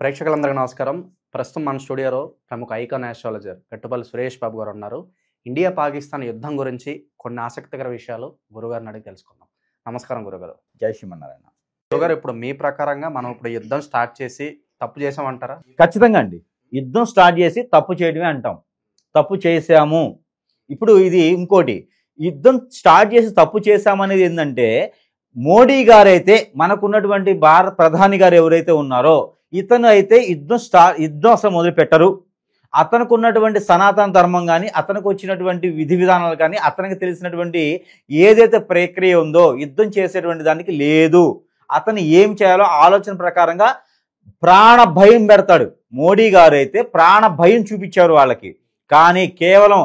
ప్రేక్షకులందరికీ నమస్కారం. ప్రస్తుతం మన స్టూడియోలో ప్రముఖ ఐకాన్ ఆస్ట్రాలజర్ కట్టుపల్లి సురేష్ బాబు గారు ఉన్నారు. ఇండియా పాకిస్తాన్ యుద్ధం గురించి కొన్ని ఆసక్తికర విషయాలు గురుగారిని అడిగి తెలుసుకుందాం. నమస్కారం గురుగారు. జై శ్రీమన్నారాయణ. గురుగారు, ఇప్పుడు మీ ప్రకారంగా మనం ఇప్పుడు యుద్ధం స్టార్ట్ చేసి తప్పు చేసామంటారా? ఖచ్చితంగా అండి. యుద్ధం స్టార్ట్ చేసి తప్పు చేయడమే అంటాం. తప్పు చేసాము. ఇప్పుడు ఇది ఇంకోటి, యుద్ధం స్టార్ట్ చేసి తప్పు చేశామనేది ఏంటంటే, మోడీ గారైతే మనకున్నటువంటి భారత ప్రధాని గారు ఎవరైతే ఉన్నారో ఇతను అయితే యుద్ధం అసలు మొదలు పెట్టరు. అతనికి ఉన్నటువంటి సనాతన ధర్మం కానీ, అతనికి వచ్చినటువంటి విధి విధానాలు కానీ, అతనికి తెలిసినటువంటి ఏదైతే ప్రక్రియ ఉందో యుద్ధం చేసేటువంటి దానికి లేదు. అతను ఏం చేయాలో ఆలోచన ప్రకారంగా ప్రాణ భయం పెడతాడు. మోడీ గారు అయితే ప్రాణ భయం చూపించారు వాళ్ళకి. కానీ కేవలం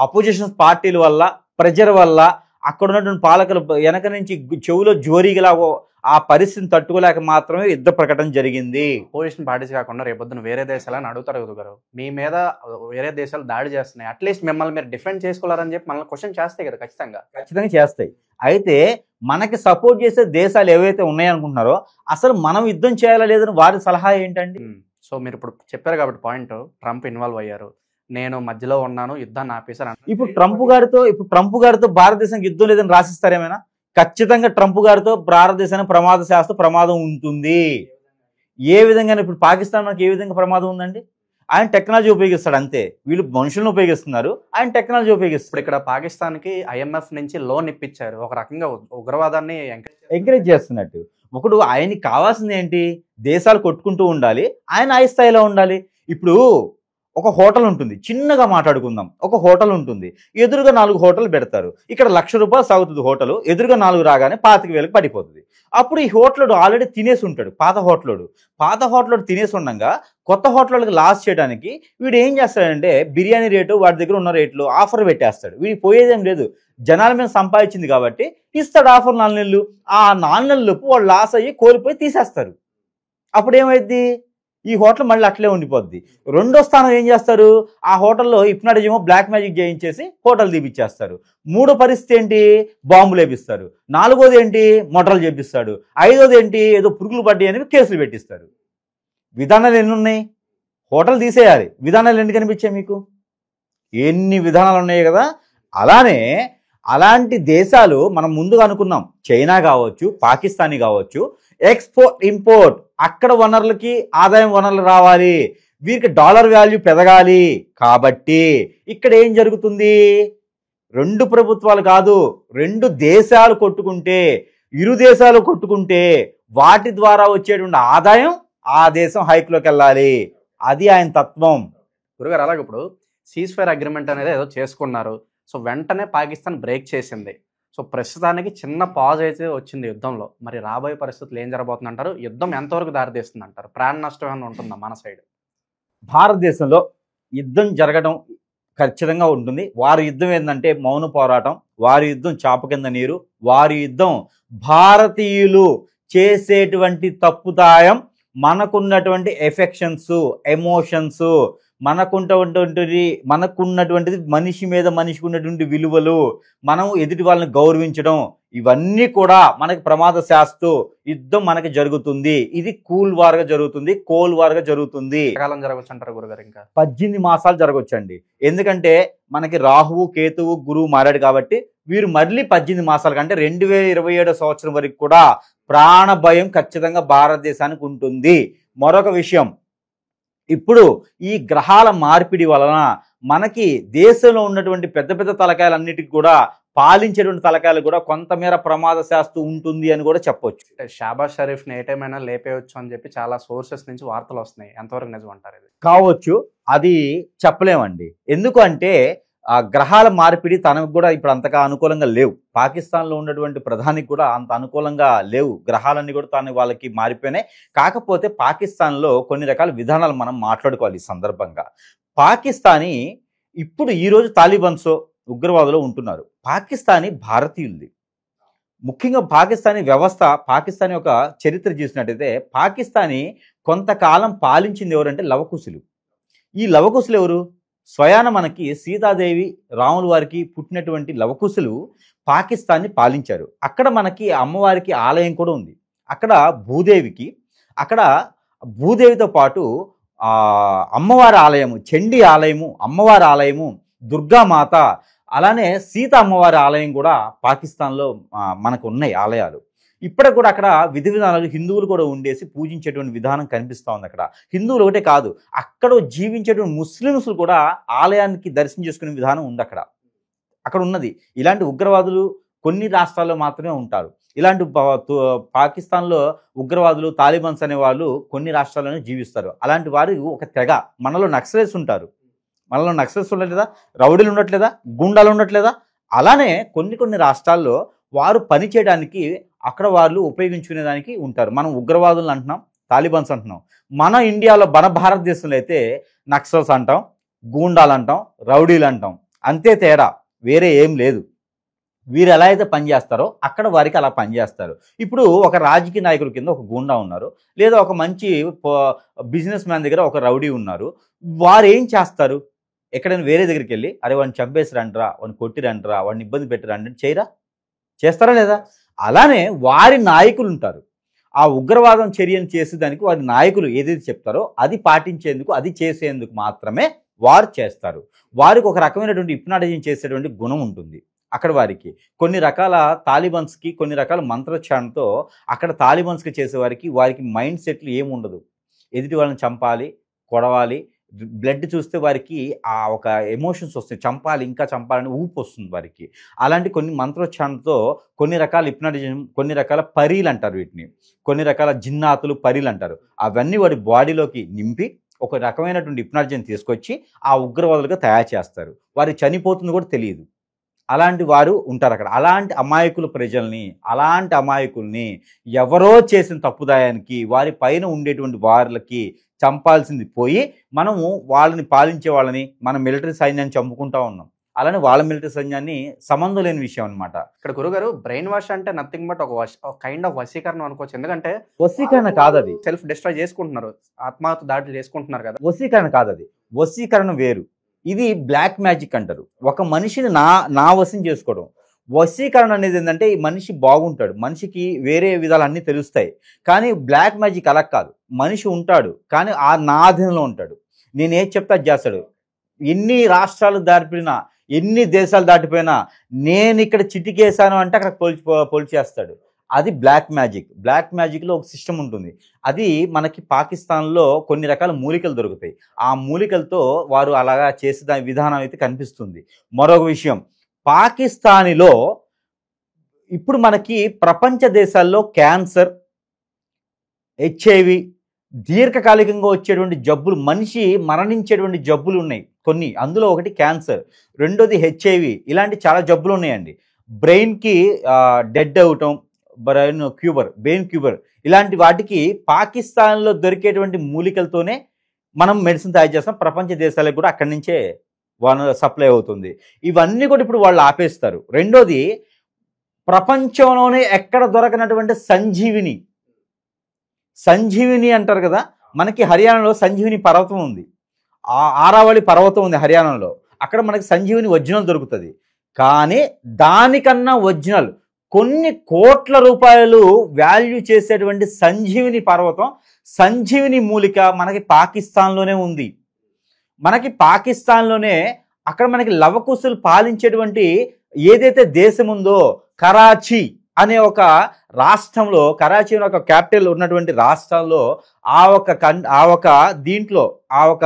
అపోజిషన్ పార్టీల వల్ల, ప్రెజర్ వల్ల, అక్కడ ఉన్నటువంటి పాలకులు వెనక నుంచి చెవులో జోరీగలా ఆ పరిస్థితిని తట్టుకోలేక మాత్రమే యుద్ధ ప్రకటన జరిగింది. అపోజిషన్ పార్టీస్ కాకుండా రేపొద్దున వేరే దేశాలని అడుగుతారు గురుగారు, మీ మీద వేరే దేశాలు దాడి చేస్తున్నాయి, అట్లీస్ట్ మిమ్మల్ని మీరు డిఫెండ్ చేసుకోవాలని చెప్పి మనల్ని క్వశ్చన్ చేస్తాయి కదా. ఖచ్చితంగా చేస్తాయి. అయితే మనకి సపోర్ట్ చేసే దేశాలు ఏవైతే ఉన్నాయనుకుంటున్నారో అసలు మనం యుద్ధం చేయాలా లేదని వారి సలహా ఏంటండి? సో మీరు ఇప్పుడు చెప్పారు కాబట్టి పాయింట్, ట్రంప్ ఇన్వాల్వ్ అయ్యారు, నేను మధ్యలో ఉన్నాను, యుద్ధాన్ని ఆపేశారు. ఇప్పుడు ట్రంప్ గారితో భారతదేశానికి యుద్ధం లేదని రాసిస్తారేమైనా? ఖచ్చితంగా ట్రంప్ గారితో భారతదేశానికి ప్రమాదం ఉంటుంది. ఏ విధంగా ఇప్పుడు పాకిస్తాన్ మనకి ఏ విధంగా ప్రమాదం ఉందండి? ఆయన టెక్నాలజీ ఉపయోగిస్తాడు అంతే. వీళ్ళు మనుషులను ఉపయోగిస్తున్నారు, ఆయన టెక్నాలజీ ఉపయోగిస్తాడు. ఇక్కడ పాకిస్తాన్కి IMF నుంచి లోన్ ఇప్పించారు, ఒక రకంగా ఉగ్రవాదాన్ని ఎంకరేజ్ చేస్తున్నట్టు. ఒకడు ఆయనకి కావాల్సింది ఏంటి? దేశాలు కొట్టుకుంటూ ఉండాలి, ఆయన ఆ స్థాయిలో ఉండాలి. ఇప్పుడు ఒక హోటల్ ఉంటుంది, చిన్నగా మాట్లాడుకుందాం. ఒక హోటల్ ఉంటుంది, ఎదురుగా 4 హోటల్ పెడతారు. ఇక్కడ ₹1,00,000 సాగుతుంది హోటల్, ఎదురుగా 4 రాగానే 25,000 పడిపోతుంది. అప్పుడు ఈ హోటల్ ఆల్రెడీ తినేసి ఉంటాడు. పాత హోటల్ తినేసి ఉండగా కొత్త హోటల్కి లాస్ చేయడానికి వీడు ఏం చేస్తాడంటే, బిర్యానీ రేటు వాడి దగ్గర ఉన్న రేట్లు ఆఫర్ పెట్టేస్తాడు. వీడికి పోయేదేం లేదు, జనాల మీద సంపాదించింది కాబట్టి ఇస్తాడు ఆఫర్ 4 నెలలు. ఆ 4 నెలలకు వాళ్ళు లాస్ అయ్యి కోల్పోయి తీసేస్తారు. అప్పుడు ఏమైంది? ఈ హోటల్ మళ్ళీ అట్లే ఉండిపోద్ది. రెండో స్థానం ఏం చేస్తారు? ఆ హోటల్లో హిప్నాటిజం, బ్లాక్ మ్యాజిక్ చేయించేసి హోటల్ తీపిచ్చేస్తారు. మూడో పరిస్థితి ఏంటి? బాంబులు వేపిస్తారు. నాలుగోది ఏంటి? మొటలు చేపిస్తాడు. ఐదోది ఏంటి? ఏదో పురుగులు పడ్డాయి అని కేసులు పెట్టిస్తారు. విధానాలు ఎన్ని ఉన్నాయి? హోటల్ తీసేయాలి, విధానాలు ఎన్ని కనిపించాయి మీకు? ఎన్ని విధానాలు ఉన్నాయి కదా. అలాంటి దేశాలు మనం ముందుగా అనుకున్నాం. చైనా కావచ్చు, పాకిస్తానీ కావచ్చు, ఎక్స్పోర్ట్ ఇంపోర్ట్, అక్కడ వనరులకి ఆదాయం వనరులు రావాలి, వీరికి డాలర్ వాల్యూ పెరగాలి. కాబట్టి ఇక్కడ ఏం జరుగుతుంది? 2 ప్రభుత్వాలు కాదు, 2 దేశాలు కొట్టుకుంటే, ఇరు దేశాలు కొట్టుకుంటే వాటి ద్వారా వచ్చేటువంటి ఆదాయం ఆ దేశం హైక్లోకి వెళ్ళాలి. అది ఆయన తత్వం. గురుగారు, అలాగే ఇప్పుడు సీజ్ ఫైర్ అగ్రిమెంట్ అనేది ఏదో చేసుకున్నారు. సో వెంటనే పాకిస్తాన్ బ్రేక్ చేసింది. సో ప్రస్తుతానికి చిన్న పాజ్ అయితే వచ్చింది యుద్ధంలో. మరి రాబోయే పరిస్థితులు ఏం జరగబోతుంది అంటారు? యుద్ధం ఎంతవరకు దారితీస్తుంది అంటారు? ప్రాణ నష్టం ఏమైనా ఉంటుందా మన సైడ్? భారతదేశంలో యుద్ధం జరగడం ఖచ్చితంగా ఉంటుంది. వారి యుద్ధం ఏంటంటే మౌన పోరాటం, వారి యుద్ధం చాప కింద నీరు, వారి యుద్ధం భారతీయులు చేసేటువంటి తప్పుదాయం, మనకున్నటువంటి ఎఫెక్షన్స్, ఎమోషన్స్, మనకున్నటువంటిది మనిషి మీద మనిషికి ఉన్నటువంటి విలువలు, మనం ఎదుటి వాళ్ళని గౌరవించడం, ఇవన్నీ కూడా మనకి ప్రమాద శాస్తు యుద్ధం మనకి జరుగుతుంది. ఇది కూల్ వార్గా జరుగుతుంది, కోల్ వార్గా జరుగుతుంది. కాలం జరగవచ్చు అంటారు గురుగారు? ఇంకా 18 మాసాలు జరగవచ్చండి. ఎందుకంటే మనకి రాహువు, కేతువు, గురువు మారాడు కాబట్టి వీరు మళ్ళీ 18 మాసాల కంటే 2027 సంవత్సరం వరకు కూడా ప్రాణ భయం ఖచ్చితంగా భారతదేశానికి ఉంటుంది. మరొక విషయం, ఇప్పుడు ఈ గ్రహాల మార్పిడి వలన మనకి దేశంలో ఉన్నటువంటి పెద్ద పెద్ద తలకాయలన్నిటికీ కూడా పాలించేటువంటి తలకాయలు కూడా కొంతమేర ప్రమాద శాస్తు ఉంటుంది అని కూడా చెప్పొచ్చు. షాబాజ్ షరీఫ్ని ఏ టైం అయినా లేపేయచ్చు అని చెప్పి చాలా సోర్సెస్ నుంచి వార్తలు వస్తున్నాయి. ఎంతవరకు నిజం అంటారు? ఇది కావచ్చు, అది చెప్పలేమండి. ఎందుకు అంటే ఆ గ్రహాల మార్పిడి తనకు కూడా ఇప్పుడు అంతగా అనుకూలంగా లేవు. పాకిస్తాన్లో ఉన్నటువంటి ప్రధానికి కూడా అంత అనుకూలంగా లేవు. గ్రహాలన్నీ కూడా వాళ్ళకి మారిపోయినాయి. కాకపోతే పాకిస్తాన్లో కొన్ని రకాల విధానాలు మనం మాట్లాడుకోవాలి ఈ సందర్భంగా. పాకిస్తానీ ఇప్పుడు ఈరోజు తాలిబాన్సో ఉగ్రవాదులు ఉంటున్నారు. పాకిస్తానీ భారతీయులది. ముఖ్యంగా పాకిస్తానీ వ్యవస్థ, పాకిస్తాన్ యొక్క చరిత్ర చూసినట్టయితే పాకిస్తానీ కొంతకాలం పాలించింది ఎవరంటే లవకుశులు. ఈ లవకుశులు ఎవరు? స్వయాన మనకి సీతాదేవి, రాముల వారికి పుట్టినటువంటి లవకుశులు పాకిస్తాన్ని పాలించారు. అక్కడ మనకి అమ్మవారికి ఆలయం కూడా ఉంది. అక్కడ భూదేవికి, అక్కడ భూదేవితో పాటు అమ్మవారి ఆలయము, చండీ ఆలయము, అమ్మవారి ఆలయము, దుర్గామాత, అలానే సీత అమ్మవారి ఆలయం కూడా పాకిస్తాన్లో మనకు ఉన్నాయి ఆలయాలు. ఇప్పటికి కూడా అక్కడ విధి విధానాలు హిందువులు కూడా ఉండేసి పూజించేటువంటి విధానం కనిపిస్తూ ఉంది. అక్కడ హిందువులు ఒకటే కాదు, అక్కడ జీవించేటువంటి ముస్లిమ్స్ కూడా ఆలయానికి దర్శనం చేసుకునే విధానం ఉంది అక్కడ ఉన్నది. ఇలాంటి ఉగ్రవాదులు కొన్ని రాష్ట్రాల్లో మాత్రమే ఉంటారు. ఇలాంటి పాకిస్తాన్లో ఉగ్రవాదులు, తాలిబాన్స్ అనే వాళ్ళు కొన్ని రాష్ట్రాల్లోనే జీవిస్తారు. అలాంటి వారు ఒక తెగ. మనలో నక్సలైట్స్ ఉంటారు, మనలో నక్సలైట్స్ ఉండట్లేదా, రౌడీలు ఉండట్లేదా, గుండాలు ఉండట్లేదా? అలానే కొన్ని రాష్ట్రాల్లో వారు పని చేయడానికి అక్కడ వాళ్ళు ఉపయోగించుకునేదానికి ఉంటారు. మనం ఉగ్రవాదులు అంటున్నాం, తాలిబాన్స్ అంటున్నాం. మన ఇండియాలో, మన భారతదేశంలో అయితే నక్సల్స్ అంటాం, గూండాలు అంటాం, రౌడీలు అంటాం. అంతే తేడా, వేరే ఏం లేదు. వీరు ఎలా అయితే పనిచేస్తారో అక్కడ వారికి అలా పనిచేస్తారు. ఇప్పుడు ఒక రాజకీయ నాయకుల కింద ఒక గూండా ఉన్నారు, లేదా ఒక మంచి బిజినెస్ మ్యాన్ దగ్గర ఒక రౌడీ ఉన్నారు. వారు ఏం చేస్తారు? ఎక్కడైనా వేరే దగ్గరికి వెళ్ళి అరే వాడిని చంపేసి రండిరా, వాడిని కొట్టి రండిరా, వాడిని ఇబ్బంది పెట్టి రండి చేయరా? చేస్తారా లేదా? అలానే వారి నాయకులు ఉంటారు. ఆ ఉగ్రవాదం చర్యను చేసేదానికి వారి నాయకులు ఏదైతే చెప్తారో అది పాటించేందుకు, అది చేసేందుకు మాత్రమే వారు చేస్తారు. వారికి ఒక రకమైనటువంటి హిప్నాటిజం చేసేటువంటి గుణం ఉంటుంది. అక్కడ వారికి కొన్ని రకాల తాలిబాన్స్కి కొన్ని రకాల మంత్రోచ్చారణతో అక్కడ తాలిబాన్స్కి చేసేవారికి వారికి మైండ్ సెట్లు ఏముండదు. ఎదుటి వాళ్ళని చంపాలి, కొడవాలి, బ్లడ్ చూస్తే వారికి ఆ ఒక ఎమోషన్స్ వస్తాయి, చంపాలి, ఇంకా చంపాలని ఊపు వస్తుంది వారికి. అలాంటి కొన్ని మంత్రోచ్చారణతో కొన్ని రకాల హిప్నాటిజం, కొన్ని రకాల పరీలు అంటారు వీటిని, కొన్ని రకాల జిన్నాతులు, పరీలు అంటారు. అవన్నీ వాడి బాడీలోకి నింపి ఒక రకమైనటువంటి హిప్నాటిజం తీసుకొచ్చి ఆ ఉగ్రవాదులుగా తయారు చేస్తారు. వారికి చనిపోతుంది కూడా తెలియదు. అలాంటి వారు ఉంటారు అక్కడ. అలాంటి అమాయకుల ప్రజల్ని, అలాంటి అమాయకుల్ని ఎవరో చేసిన తప్పుదాయానికి వారి పైన ఉండేటువంటి వారికి చంపాల్సింది పోయి మనము వాళ్ళని పాలించే వాళ్ళని, మన మిలిటరీ సైన్యాన్ని చంపుకుంటా ఉన్నాం. అలానే వాళ్ళ మిలిటరీ సైన్యాన్ని సంబంధం లేని విషయం అనమాట. ఇక్కడ గురుగారు బ్రెయిన్ వాష్ అంటే నథింగ్ బట్ ఒక కైండ్ ఆఫ్ వశీకరణ అనుకోవచ్చు. ఎందుకంటే వశీకరణ కాదు, అది సెల్ఫ్ డిస్ట్రాయ్ చేసుకుంటున్నారు, ఆత్మహత్య దాడులు చేసుకుంటున్నారు కదా. వశీకరణ కాదు, అది వశీకరణ వేరు. ఇది బ్లాక్ మ్యాజిక్ అంటారు. ఒక మనిషిని నా వశం చేసుకోవడం. వశీకరణ అనేది ఏంటంటే ఈ మనిషి బాగుంటాడు, మనిషికి వేరే విధాలు అన్నీ తెలుస్తాయి. కానీ బ్లాక్ మ్యాజిక్ అలా కాదు. మనిషి ఉంటాడు కానీ నా ఆధీనంలో ఉంటాడు. నేను ఏది చెప్తా చేస్తాడు. ఎన్ని రాష్ట్రాలు దాటిపోయినా, ఎన్ని దేశాలు దాటిపోయినా నేను ఇక్కడ చిటికేసాను అంటే అక్కడ పోల్చేస్తాడు. అది బ్లాక్ మ్యాజిక్. బ్లాక్ మ్యాజిక్లో ఒక సిస్టమ్ ఉంటుంది. అది మనకి పాకిస్తాన్లో కొన్ని రకాల మూలికలు దొరుకుతాయి. ఆ మూలికలతో వారు అలాగా చేసే దాని విధానం అయితే కనిపిస్తుంది. మరొక విషయం, పాకిస్తాన్లో ఇప్పుడు మనకి ప్రపంచ దేశాల్లో క్యాన్సర్, HIV, దీర్ఘకాలికంగా వచ్చేటువంటి జబ్బులు, మనిషి మరణించేటువంటి జబ్బులు ఉన్నాయి కొన్ని. అందులో ఒకటి క్యాన్సర్, రెండోది HIV. ఇలాంటి చాలా జబ్బులు ఉన్నాయండి. బ్రెయిన్కి డెడ్ అవటం, బ్రెయిన్ క్యూబర్, ఇలాంటి వాటికి పాకిస్తాన్లో దొరికేటువంటి మూలికలతోనే మనం మెడిసిన్ తయారు చేస్తాం. ప్రపంచ దేశాలకు కూడా అక్కడి నుంచే సప్లై అవుతుంది. ఇవన్నీ కూడా ఇప్పుడు వాళ్ళు ఆపేస్తారు. రెండోది, ప్రపంచంలోనే ఎక్కడ దొరకనటువంటి సంజీవిని అంటారు కదా. మనకి హర్యానాలో సంజీవిని పర్వతం ఉంది, ఆరావళి పర్వతం ఉంది హర్యానాలో. అక్కడ మనకి సంజీవిని ఒరిజినల్ దొరుకుతుంది. కానీ దానికన్నా ఒరిజినల్ కొన్ని కోట్ల రూపాయలు వాల్యూ చేసేటువంటి సంజీవిని పర్వతం, సంజీవిని మూలిక మనకి పాకిస్తాన్లోనే ఉంది. మనకి పాకిస్తాన్లోనే అక్కడ మనకి లవకుశులు పాలించేటువంటి ఏదైతే దేశం ఉందో, కరాచీ అనే ఒక రాష్ట్రంలో, కరాచీ అనే ఒక క్యాపిటల్ ఉన్నటువంటి రాష్ట్రంలో ఆ ఒక దీంట్లో ఆ ఒక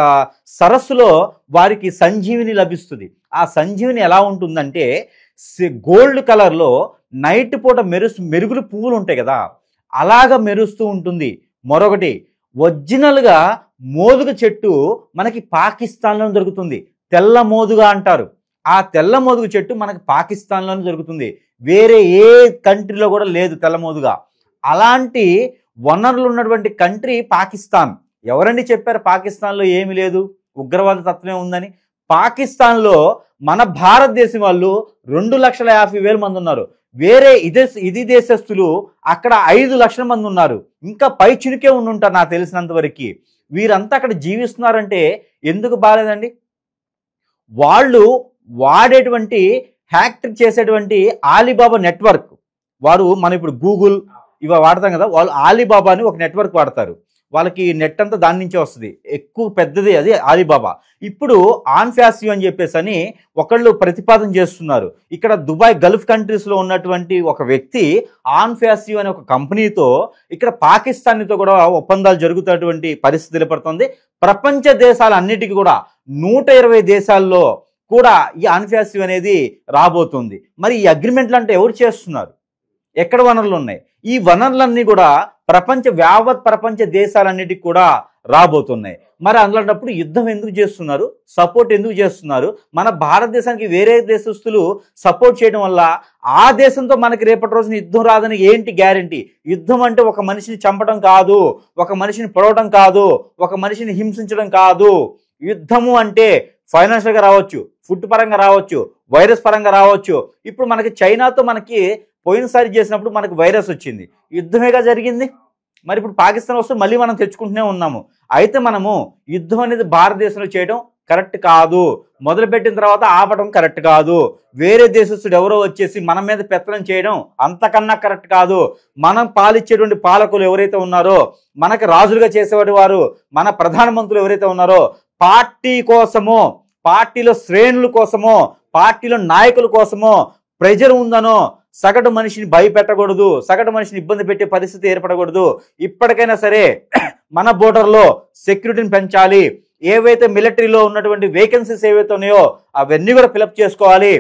సరస్సులో వారికి సంజీవిని లభిస్తుంది. ఆ సంజీవిని ఎలా ఉంటుందంటే గోల్డ్ కలర్లో నైట్ పూట మెరుగులు పువ్వులు ఉంటాయి కదా, అలాగా మెరుస్తూ ఉంటుంది. మరొకటి, ఒరిజినల్గా మోదుగ చెట్టు మనకి పాకిస్తాన్లో దొరుకుతుంది. తెల్ల మోదుగా అంటారు. ఆ తెల్ల మోదుగ చెట్టు మనకి పాకిస్తాన్లోనే దొరుకుతుంది. వేరే ఏ కంట్రీలో కూడా లేదు తెల్ల మోదుగా. అలాంటి వనరులు ఉన్నటువంటి కంట్రీ పాకిస్తాన్. ఎవరండి చెప్పారు పాకిస్తాన్లో ఏమి లేదు, ఉగ్రవాద తత్వమే ఉందని? పాకిస్తాన్లో మన భారతదేశం వాళ్ళు 2,50,000 మంది ఉన్నారు. వేరే ఇది దేశస్తులు అక్కడ 5 లక్షల మంది ఉన్నారు. ఇంకా పై చినుకే ఉండుంటారు నాకు తెలిసినంత వరకు. వీరంతా అక్కడ జీవిస్తున్నారంటే ఎందుకు బాలేదండి? వాళ్ళు వాడేటువంటి హ్యాక్ చేసేటువంటి ఆలీబాబా నెట్వర్క్, వారు మనం ఇప్పుడు గూగుల్ ఇవి వాడతాం కదా, వాళ్ళు ఆలీబాబా అని ఒక నెట్వర్క్ వాడతారు. వాళ్ళకి నెట్ అంతా దాని నుంచే వస్తుంది, ఎక్కువ పెద్దది అది ఆలీబాబా. ఇప్పుడు ఆన్ఫాసివ్ అని చెప్పేసి అని ఒకళ్ళు ప్రతిపాదన చేస్తున్నారు. ఇక్కడ దుబాయ్ గల్ఫ్ కంట్రీస్లో ఉన్నటువంటి ఒక వ్యక్తి ఆన్ఫాసివ్ అనే ఒక కంపెనీతో ఇక్కడ పాకిస్తాన్తో కూడా ఒప్పందాలు జరుగుతున్నటువంటి పరిస్థితి ఏర్పడుతుంది. ప్రపంచ దేశాలన్నిటికీ కూడా 120 దేశాల్లో కూడా ఈ ఆన్ఫాసివ్ అనేది రాబోతుంది. మరి ఈ అగ్రిమెంట్లు అంటే ఎవరు చేస్తున్నారు? ఎక్కడ వనరులు ఉన్నాయి? ఈ వనరులన్నీ కూడా యావత్ ప్రపంచ దేశాలన్నిటికీ కూడా రాబోతున్నాయి. మరి అందులోటప్పుడు యుద్ధం ఎందుకు చేస్తున్నారు? సపోర్ట్ ఎందుకు చేస్తున్నారు? మన భారతదేశానికి వేరే దేశస్తులు సపోర్ట్ చేయడం వల్ల ఆ దేశంతో మనకి రేపటి రోజున యుద్ధం రాదని ఏంటి గ్యారంటీ? యుద్ధం అంటే ఒక మనిషిని చంపడం కాదు, ఒక మనిషిని పొడవడం కాదు, ఒక మనిషిని హింసించడం కాదు. యుద్ధము అంటే ఫైనాన్షియల్గా రావచ్చు, ఫుడ్ పరంగా రావచ్చు, వైరస్ పరంగా రావచ్చు. ఇప్పుడు మనకి చైనాతో మనకి పోయినసారి చేసినప్పుడు మనకు వైరస్ వచ్చింది, యుద్ధమేగా జరిగింది. మరి ఇప్పుడు పాకిస్తాన్ వస్తే మళ్ళీ మనం తెచ్చుకుంటూనే ఉన్నాము. అయితే మనము యుద్ధం అనేది భారతదేశంలో చేయడం కరెక్ట్ కాదు, మొదలుపెట్టిన తర్వాత ఆపడం కరెక్ట్ కాదు. వేరే దేశస్తుడు ఎవరో వచ్చేసి మన మీద పెత్తనం చేయడం అంతకన్నా కరెక్ట్ కాదు. మనం పాలిచ్చేటువంటి పాలకులు ఎవరైతే ఉన్నారో, మనకు రాజులుగా చేసేవాడు వారు, మన ప్రధానమంత్రులు ఎవరైతే ఉన్నారో, పార్టీ కోసమో, పార్టీలో శ్రేణుల కోసమో, పార్టీలో నాయకుల కోసమో ప్రెజర్ ఉందనో సగటు మనిషిని భయపెట్టకూడదు, సగటు మనిషిని ఇబ్బంది పెట్టే పరిస్థితి ఏర్పడకూడదు. ఇప్పటికైనా సరే మన బోర్డర్లో సెక్యూరిటీని పెంచాలి. ఏవైతే మిలిటరీలో ఉన్నటువంటి వేకెన్సీస్ ఏవైతే ఉన్నాయో అవన్నీ కూడా ఫిలప్ చేసుకోవాలి.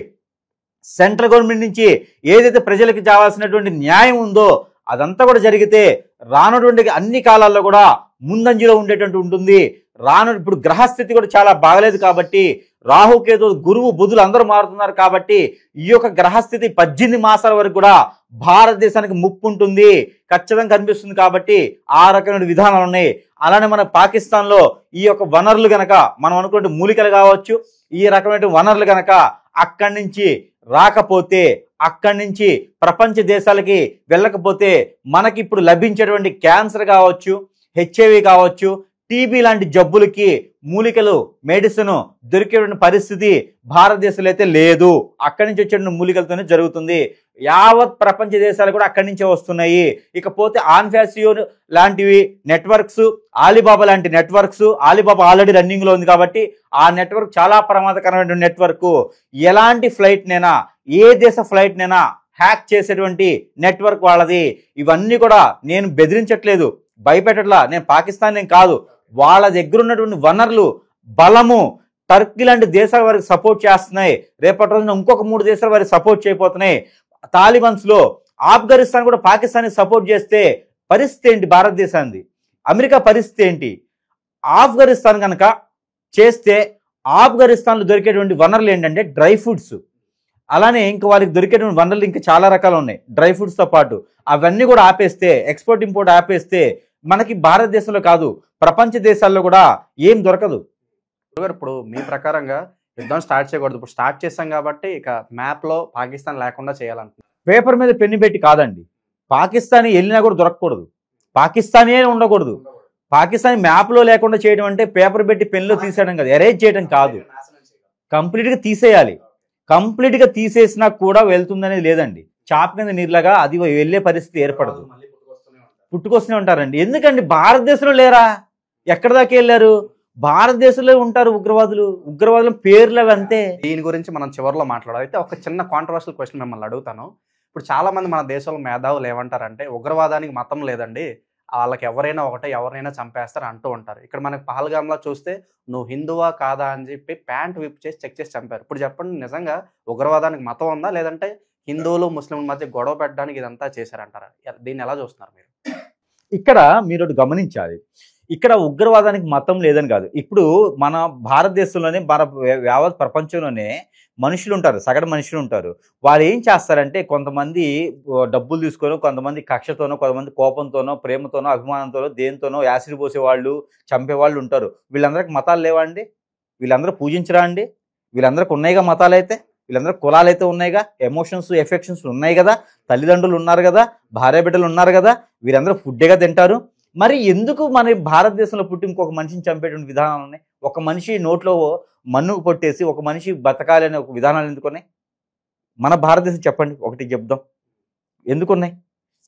సెంట్రల్ గవర్నమెంట్ నుంచి ఏదైతే ప్రజలకు కావాల్సినటువంటి న్యాయం ఉందో అదంతా కూడా జరిగితే రానటువంటి అన్ని కాలాల్లో కూడా ముందంజలో ఉండేటువంటి ఉంటుంది. ఇప్పుడు గ్రహస్థితి కూడా చాలా బాగలేదు కాబట్టి, రాహుకేతు గురువు బుధులు అందరూ మారుతున్నారు కాబట్టి ఈ యొక్క గ్రహస్థితి 18 మాసాల వరకు కూడా భారతదేశానికి ముప్పు ఉంటుంది, ఖచ్చితంగా కనిపిస్తుంది. కాబట్టి ఆ రకమైన విధానాలు ఉన్నాయి. అలానే మన పాకిస్తాన్లో ఈ యొక్క వనరులు గనక మనం అనుకునే మూలికలు కావచ్చు, ఈ రకమైన వనరులు గనక అక్కడి నుంచి రాకపోతే, అక్కడి నుంచి ప్రపంచ దేశాలకి వెళ్ళకపోతే మనకి ఇప్పుడు లభించేటువంటి క్యాన్సర్ కావచ్చు, హెచ్ఐవి కావచ్చు, టీబీ లాంటి జబ్బులకి మూలికలు మెడిసిన్ దొరికేటువంటి పరిస్థితి భారతదేశంలో అయితే లేదు. అక్కడి నుంచి వచ్చే మూలికలతోనే జరుగుతుంది. యావత్ ప్రపంచ దేశాలు కూడా అక్కడి నుంచే వస్తున్నాయి. ఇకపోతే ఆన్ఫాసియో లాంటివి నెట్వర్క్స్, ఆలీబాబా లాంటి నెట్వర్క్స్, ఆలీబాబా ఆల్రెడీ రన్నింగ్ లో ఉంది కాబట్టి ఆ నెట్వర్క్ చాలా ప్రమాదకరమైన నెట్వర్క్. ఎలాంటి ఫ్లైట్ నైనా, ఏ దేశ ఫ్లైట్ నైనా హ్యాక్ చేసేటువంటి నెట్వర్క్ వాళ్ళది. ఇవన్నీ కూడా నేను బెదిరించట్లేదు, భయపెట్టట్లా, నేను పాకిస్తాన్ ఏం కాదు. వాళ్ళ దగ్గర ఉన్నటువంటి వనరులు, బలము టర్కీ లాంటి దేశాల వారికి సపోర్ట్ చేస్తున్నాయి. రేపటి రోజున ఇంకొక 3 దేశాల వారికి సపోర్ట్ చేయబోతున్నాయి. తాలిబాన్స్ లో ఆఫ్ఘనిస్తాన్ కూడా పాకిస్తాన్ సపోర్ట్ చేస్తే పరిస్థితి ఏంటి భారతదేశానికి? అమెరికా పరిస్థితి ఏంటి? ఆఫ్ఘనిస్తాన్ కనుక చేస్తే ఆఫ్ఘనిస్తాన్లో దొరికేటువంటి వనరులు ఏంటంటే డ్రై ఫ్రూట్స్. అలానే ఇంకా వాళ్ళకి దొరికేటువంటి వనరులు ఇంకా చాలా రకాలు ఉన్నాయి డ్రై ఫ్రూట్స్తో పాటు. అవన్నీ కూడా ఆపేస్తే, ఎక్స్పోర్ట్ ఇంపోర్ట్ ఆపేస్తే మనకి భారతదేశంలో కాదు ప్రపంచ దేశాల్లో కూడా ఏం దొరకదు. ఇప్పుడు మీ ప్రకారంగా యుద్ధం స్టార్ట్ చేయకూడదు, ఇప్పుడు స్టార్ట్ చేస్తాం కాబట్టి ఇక మ్యాప్లో పాకిస్తాన్ లేకుండా చేయాలంటున్నారు. పేపర్ మీద పెన్ను పెట్టి కాదండి, పాకిస్తానీ వెళ్ళినా కూడా దొరకకూడదు, పాకిస్తానీ ఉండకూడదు. పాకిస్తాన్ మ్యాప్లో లేకుండా చేయడం అంటే పేపర్ పెట్టి పెన్నులో తీసేయడం కాదు, ఎరేజ్ చేయడం కాదు, కంప్లీట్గా తీసేయాలి. కంప్లీట్గా తీసేసినా కూడా వెళ్తుందనేది లేదండి. చాప కింద నీరులాగా అది వెళ్ళే పరిస్థితి ఏర్పడదు, పుట్టుకొస్తూనే ఉంటారండి. ఎందుకండి భారతదేశంలో లేరా? ఎక్కడ దాకా వెళ్ళారు? భారతదేశంలో ఉంటారు ఉగ్రవాదులు. ఉగ్రవాదుల పేర్లు అవి అంతే. దీని గురించి మనం చివరిలో మాట్లాడాలి. అయితే ఒక చిన్న కాంట్రవర్షియల్ క్వశ్చన్ మిమ్మల్ని అడుగుతాను. ఇప్పుడు చాలా మంది మన దేశంలో మేధావులు ఏమంటారంటే ఉగ్రవాదానికి మతం లేదండి, వాళ్ళకి ఎవరైనా ఒకటే, ఎవరైనా చంపేస్తారు అంటూ ఉంటారు. ఇక్కడ మనకి పహల్గామ్లో చూస్తే నువ్వు హిందువా కాదా అని చెప్పి ప్యాంట్ విప్ చేసి చెక్ చేసి చంపారు. ఇప్పుడు చెప్పండి, నిజంగా ఉగ్రవాదానికి మతం ఉందా, లేదంటే హిందువులు ముస్లింల మధ్య గొడవ పెట్టడానికి ఇదంతా చేశారంటారా? దీన్ని ఎలా చూస్తున్నారు మీరు? ఇక్కడ మీరు గమనించాలి, ఇక్కడ ఉగ్రవాదానికి మతం లేదని కాదు. ఇప్పుడు మన భారతదేశంలోనే, మన యావత్ ప్రపంచంలోనే మనుషులు ఉంటారు, సగటు మనుషులు ఉంటారు. వాళ్ళు ఏం చేస్తారంటే కొంతమంది డబ్బులు తీసుకొని, కొంతమంది కక్షతోనో, కొంతమంది కోపంతోనో, ప్రేమతోనో, అభిమానంతోనో, దేనితోనో యాసిడ్ పోసేవాళ్ళు, చంపేవాళ్ళు ఉంటారు. వీళ్ళందరికీ మతాలు లేవా అండి? వీళ్ళందరూ పూజించరా అండి? వీళ్ళందరికీ ఉన్నాయిగా మతాలు అయితే, వీళ్ళందరూ కులాలు అయితే ఉన్నాయిగా, ఎమోషన్స్, ఎఫెక్షన్స్ ఉన్నాయి కదా, తల్లిదండ్రులు ఉన్నారు కదా, భార్య బిడ్డలు ఉన్నారు కదా, వీరందరూ ఫుడ్డేగా తింటారు. మరి ఎందుకు మన భారతదేశంలో పుట్టి ఇంకొక మనిషిని చంపేటువంటి విధానాలు ఉన్నాయి? ఒక మనిషి నోట్లో మన్నుకు పొట్టేసి ఒక మనిషి బతకాలి అనే ఒక విధానాలు ఎందుకున్నాయి మన భారతదేశం? చెప్పండి, ఒకటి చెప్దాం, ఎందుకున్నాయి?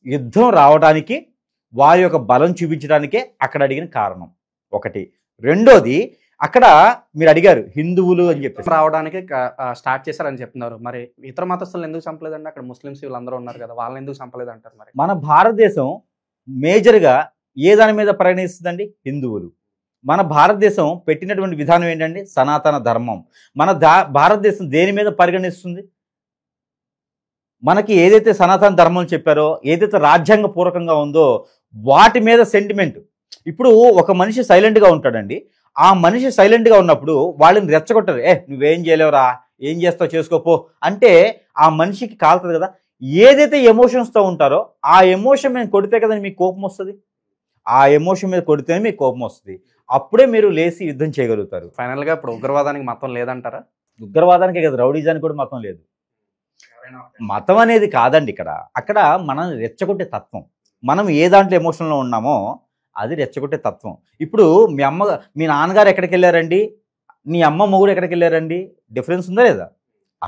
యుద్ధం రావడానికి వారి యొక్క బలం చూపించడానికే అక్కడ అడిగిన కారణం ఒకటి. రెండోది, అక్కడ మీరు అడిగారు హిందువులు అని చెప్పి రావడానికి స్టార్ట్ చేశారని చెప్తున్నారు. మరి ఇతర మతస్థులను ఎందుకు చంపలేదండి? అక్కడ ముస్లిమ్స్ వీళ్ళందరూ ఉన్నారు కదా, వాళ్ళని ఎందుకు చంపలేదు అంటారు? మరి మన భారతదేశం మేజర్గా ఏ దాని మీద పరిగణిస్తుందండి? హిందువులు. మన భారతదేశం పెట్టినటువంటి విధానం ఏంటండి? సనాతన ధర్మం. మన భారతదేశం దేని మీద పరిగణిస్తుంది? మనకి ఏదైతే సనాతన ధర్మం చెప్పారో, ఏదైతే రాజ్యాంగ పూర్వకంగా ఉందో వాటి మీద సెంటిమెంట్. ఇప్పుడు ఒక మనిషి సైలెంట్గా ఉంటాడండి, ఆ మనిషి సైలెంట్గా ఉన్నప్పుడు వాళ్ళని రెచ్చగొట్టరు. నువ్వేం చేయలేవురా, ఏం చేస్తావు చేసుకోపో అంటే ఆ మనిషికి కాలుతుంది కదా. ఏదైతే ఎమోషన్స్తో ఉంటారో ఆ ఎమోషన్ మీద కొడితే కదా మీకు కోపం వస్తుంది. ఆ ఎమోషన్ మీద కొడితేనే మీకు కోపం వస్తుంది. అప్పుడే మీరు లేచి యుద్ధం చేయగలుగుతారు. ఫైనల్గా ఇప్పుడు ఉగ్రవాదానికి మతం లేదంటారా? ఉగ్రవాదానికే కదా, రౌడీజానికి కూడా మతం లేదు. మతం అనేది కాదండి ఇక్కడ. అక్కడ మనం రెచ్చగొట్టే తత్వం. మనం ఏ దాంట్లో ఎమోషన్లో ఉన్నామో అది రెచ్చగొట్టే తత్వం. ఇప్పుడు మీ నాన్నగారు ఎక్కడికి వెళ్ళారండి, నీ అమ్మ మొగుడు ఎక్కడికి వెళ్ళారండి, డిఫరెన్స్ ఉందా లేదా?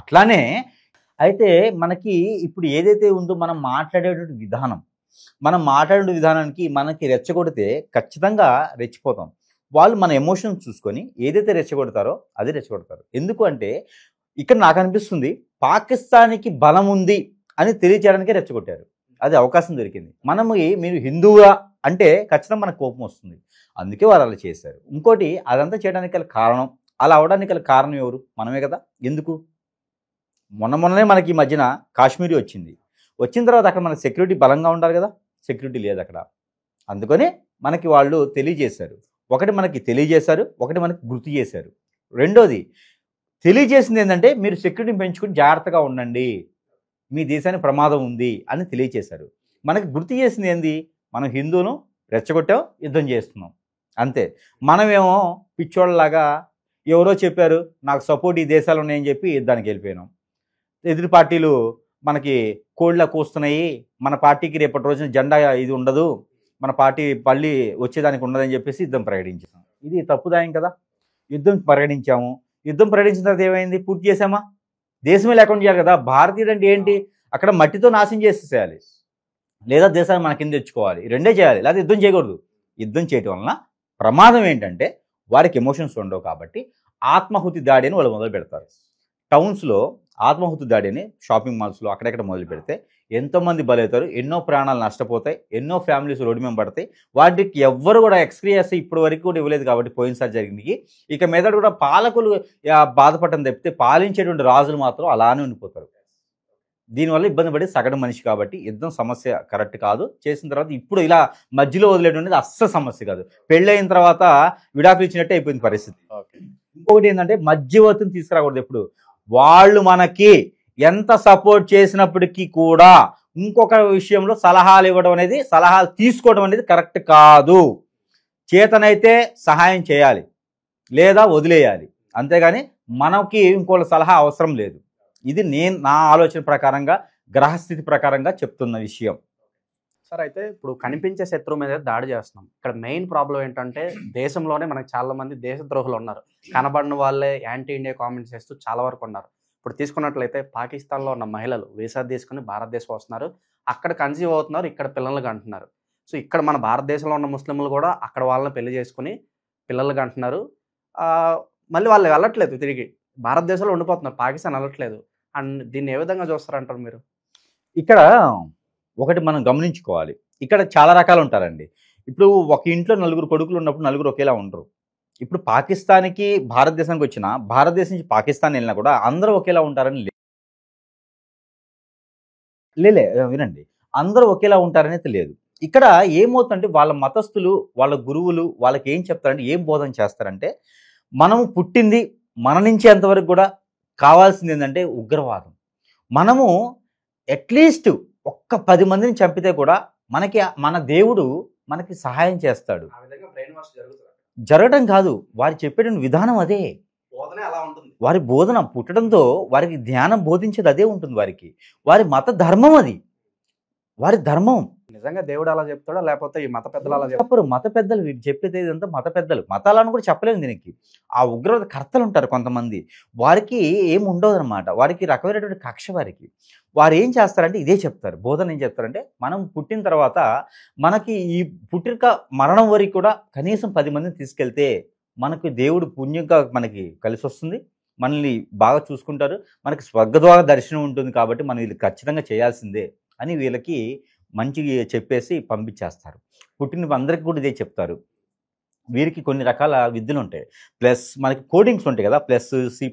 అట్లానే అయితే మనకి ఇప్పుడు ఏదైతే ఉందో మనం మాట్లాడేటువంటి విధానం, మనం మాట్లాడే విధానానికి మనకి రెచ్చగొడితే ఖచ్చితంగా రెచ్చిపోతాం. వాళ్ళు మన ఎమోషన్స్ చూసుకొని ఏదైతే రెచ్చగొడతారో అది రెచ్చగొడతారు. ఎందుకు అంటే ఇక్కడ నాకు అనిపిస్తుంది పాకిస్తాన్కి బలం ఉంది అని తెలియచేయడానికే రెచ్చగొట్టారు. అది అవకాశం దొరికింది. మీరు హిందువుగా అంటే ఖచ్చితంగా మనకు కోపం వస్తుంది, అందుకే వారు అలా చేశారు. ఇంకోటి, అదంతా చేయడానికి గల కారణం, అలా అవడానికి గల కారణం ఎవరు? మనమే కదా. ఎందుకు? మొన్ననే మనకి ఈ మధ్యన కాశ్మీరీ వచ్చిన తర్వాత అక్కడ మనకి సెక్యూరిటీ బలంగా ఉండాలి కదా, సెక్యూరిటీ లేదు అక్కడ. అందుకని మనకి వాళ్ళు తెలియజేశారు. ఒకటి మనకి తెలియజేశారు, ఒకటి మనకి గుర్తు చేశారు. రెండోది తెలియజేసింది ఏంటంటే మీరు సెక్యూరిటీని పెంచుకుని జాగ్రత్తగా ఉండండి, మీ దేశానికి ప్రమాదం ఉంది అని తెలియజేశారు. మనకి గుర్తు చేసింది ఏంది? మనం హిందువును రెచ్చగొట్టాం, యుద్ధం చేస్తున్నాం అంతే. మనమేమో పిచ్చోళ్ళలాగా ఎవరో చెప్పారు నాకు సపోర్ట్ ఈ దేశాలు ఉన్నాయని చెప్పి యుద్ధానికి వెళ్ళిపోయినాం. ఎదురు పార్టీలు మనకి కోళ్ళ కూస్తున్నాయి, మన పార్టీకి రేపటి రోజున జెండా ఇది ఉండదు, మన పార్టీ పల్లి వచ్చేదానికి ఉండదని చెప్పేసి యుద్ధం ప్రకటించాం. ఇది తప్పుదాయం కదా. యుద్ధం ప్రకటించాము, యుద్ధం ప్రకటించిన తర్వాత ఏమైంది? పూర్తి చేసామా? దేశమే లేకుండా చేయాలి కదా. భారతీయుడు అంటే ఏంటి? అక్కడ మట్టితో నాశనం చేసేసేయాలి, లేదా దేశాన్ని మన కింద తెచ్చుకోవాలి. రెండే చేయాలి, లేదా యుద్ధం చేయకూడదు. యుద్ధం చేయటం వలన ప్రమాదం ఏంటంటే వారికి ఎమోషన్స్ ఉండవు కాబట్టి ఆత్మాహుతి దాడి అని వాళ్ళు మొదలు పెడతారు. టౌన్స్లో ఆత్మాహుతి దాడి అని షాపింగ్ మాల్స్లో అక్కడెక్కడ మొదలు పెడితే ఎంతోమంది బలవుతారు, ఎన్నో ప్రాణాలు నష్టపోతాయి, ఎన్నో ఫ్యామిలీస్ రోడ్డు మీద పడతాయి. వాటికి ఎవ్వరు కూడా ఎక్స్క్రీయస్ ఇప్పటి వరకు కూడా ఇవ్వలేదు కాబట్టి పోయినసారి జరిగింది. ఇక మీద కూడా పాలకులు బాధపడటం తప్పితే పాలించేటువంటి రాజులు మాత్రం అలానే ఉండిపోతారు. దీనివల్ల ఇబ్బంది పడి సగటు మనిషి కాబట్టి యుద్ధం సమస్య కరెక్ట్ కాదు. చేసిన తర్వాత ఇప్పుడు ఇలా మధ్యలో వదిలేటువంటిది అస్సలు సమస్య కాదు. పెళ్ళైన తర్వాత విడాకులు ఇచ్చినట్టే అయిపోయింది పరిస్థితి. ఇంకొకటి ఏంటంటే మధ్యవర్తిని తీసుకురాకూడదు. ఎప్పుడు వాళ్ళు మనకి ఎంత సపోర్ట్ చేసినప్పటికీ కూడా ఇంకొక విషయంలో సలహాలు ఇవ్వడం అనేది, సలహాలు తీసుకోవడం అనేది కరెక్ట్ కాదు. చేతనైతే సహాయం చేయాలి లేదా వదిలేయాలి, అంతేగాని మనకి ఇంకోళ్ళ సలహా అవసరం లేదు. ఇది నా ఆలోచన ప్రకారంగా, గ్రహస్థితి ప్రకారంగా చెప్తున్న విషయం. సార్, అయితే ఇప్పుడు కనిపించే శత్రువు మీద దాడి చేస్తున్నాం. ఇక్కడ మెయిన్ ప్రాబ్లం ఏంటంటే దేశంలోనే మనకు చాలా మంది దేశద్రోహులు ఉన్నారు. కనబడిన వాళ్ళే యాంటీ ఇండియా కామెంట్స్ చేస్తూ చాలా వరకు ఉన్నారు. ఇప్పుడు తీసుకున్నట్లయితే పాకిస్తాన్లో ఉన్న మహిళలు వీసా తీసుకుని భారతదేశం వస్తున్నారు, అక్కడ కన్సీవ్ అవుతున్నారు, ఇక్కడ పిల్లలు కంటున్నారు. సో ఇక్కడ మన భారతదేశంలో ఉన్న ముస్లింలు కూడా అక్కడ వాళ్ళని పెళ్లి చేసుకుని పిల్లలు కంటున్నారు. మళ్ళీ వాళ్ళు వెళ్ళట్లేదు, తిరిగి భారతదేశంలో ఉండిపోతున్నారు, పాకిస్తాన్ వెళ్ళట్లేదు. అండ్ దీన్ని ఏ విధంగా చూస్తారంటారు మీరు? ఇక్కడ ఒకటి మనం గమనించుకోవాలి, ఇక్కడ చాలా రకాలు ఉంటారండి. ఇప్పుడు ఒక ఇంట్లో నలుగురు కొడుకులు ఉన్నప్పుడు నలుగురు ఒకేలా ఉండరు. ఇప్పుడు పాకిస్తాన్కి భారతదేశానికి వచ్చిన, భారతదేశం నుంచి పాకిస్తాన్ వెళ్ళినా కూడా అందరూ ఒకేలా ఉంటారని వినండి, అందరూ ఒకేలా ఉంటారనేది లేదు. ఇక్కడ ఏమవుతుందంటే వాళ్ళ మతస్థులు, వాళ్ళ గురువులు వాళ్ళకి ఏం చెప్తారంటే, ఏం బోధన చేస్తారంటే, మనము పుట్టింది మరణించేంతవరకు కూడా కావాల్సింది ఏంటంటే ఉగ్రవాదం. మనము అట్లీస్ట్ ఒక్క 10 మందిని చంపితే కూడా మన దేవుడు మనకి సహాయం చేస్తాడు. జరగడం కాదు, వారు చెప్పేటువంటి విధానం అదే. వారి బోధన పుట్టడంతో వారికి ధ్యానం బోధించేది అదే ఉంటుంది. వారి మత ధర్మం అది, వారి ధర్మం. నిజంగా దేవుడు అలా చెప్తాడా లేకపోతే ఈ మత పెద్దలు అలా చెప్తారు? చెప్పరు. మత పెద్దలు వీరు చెప్పేది ఇదంతా మత పెద్దలు. మతాలను కూడా చెప్పలేము దీనికి. ఆ ఉగ్రవాద కర్తలు ఉంటారు కొంతమంది. వారికి ఏమి ఉండదనమాట. వారికి రకమైనటువంటి కక్ష వారికి. వారు ఏం చేస్తారంటే ఇదే చెప్తారు. బోధన ఏం చెప్తారంటే మనం పుట్టిన తర్వాత మనకి ఈ పుట్టిక మరణం వరకు కూడా కనీసం 10 మందిని తీసుకెళ్తే మనకు దేవుడు పుణ్యంగా మనకి కలిసి వస్తుంది. మనల్ని బాగా చూసుకుంటారు. మనకి స్వర్గద్వార దర్శనం ఉంటుంది కాబట్టి మనం ఇది ఖచ్చితంగా చేయాల్సిందే అని వీళ్ళకి మంచి చెప్పేసి పంపించేస్తారు. పుట్టిన అందరికీ కూడా ఇదే చెప్తారు. వీరికి కొన్ని రకాల విద్యలు ఉంటాయి. ప్లస్ మనకి కోడింగ్స్ ఉంటాయి కదా, C++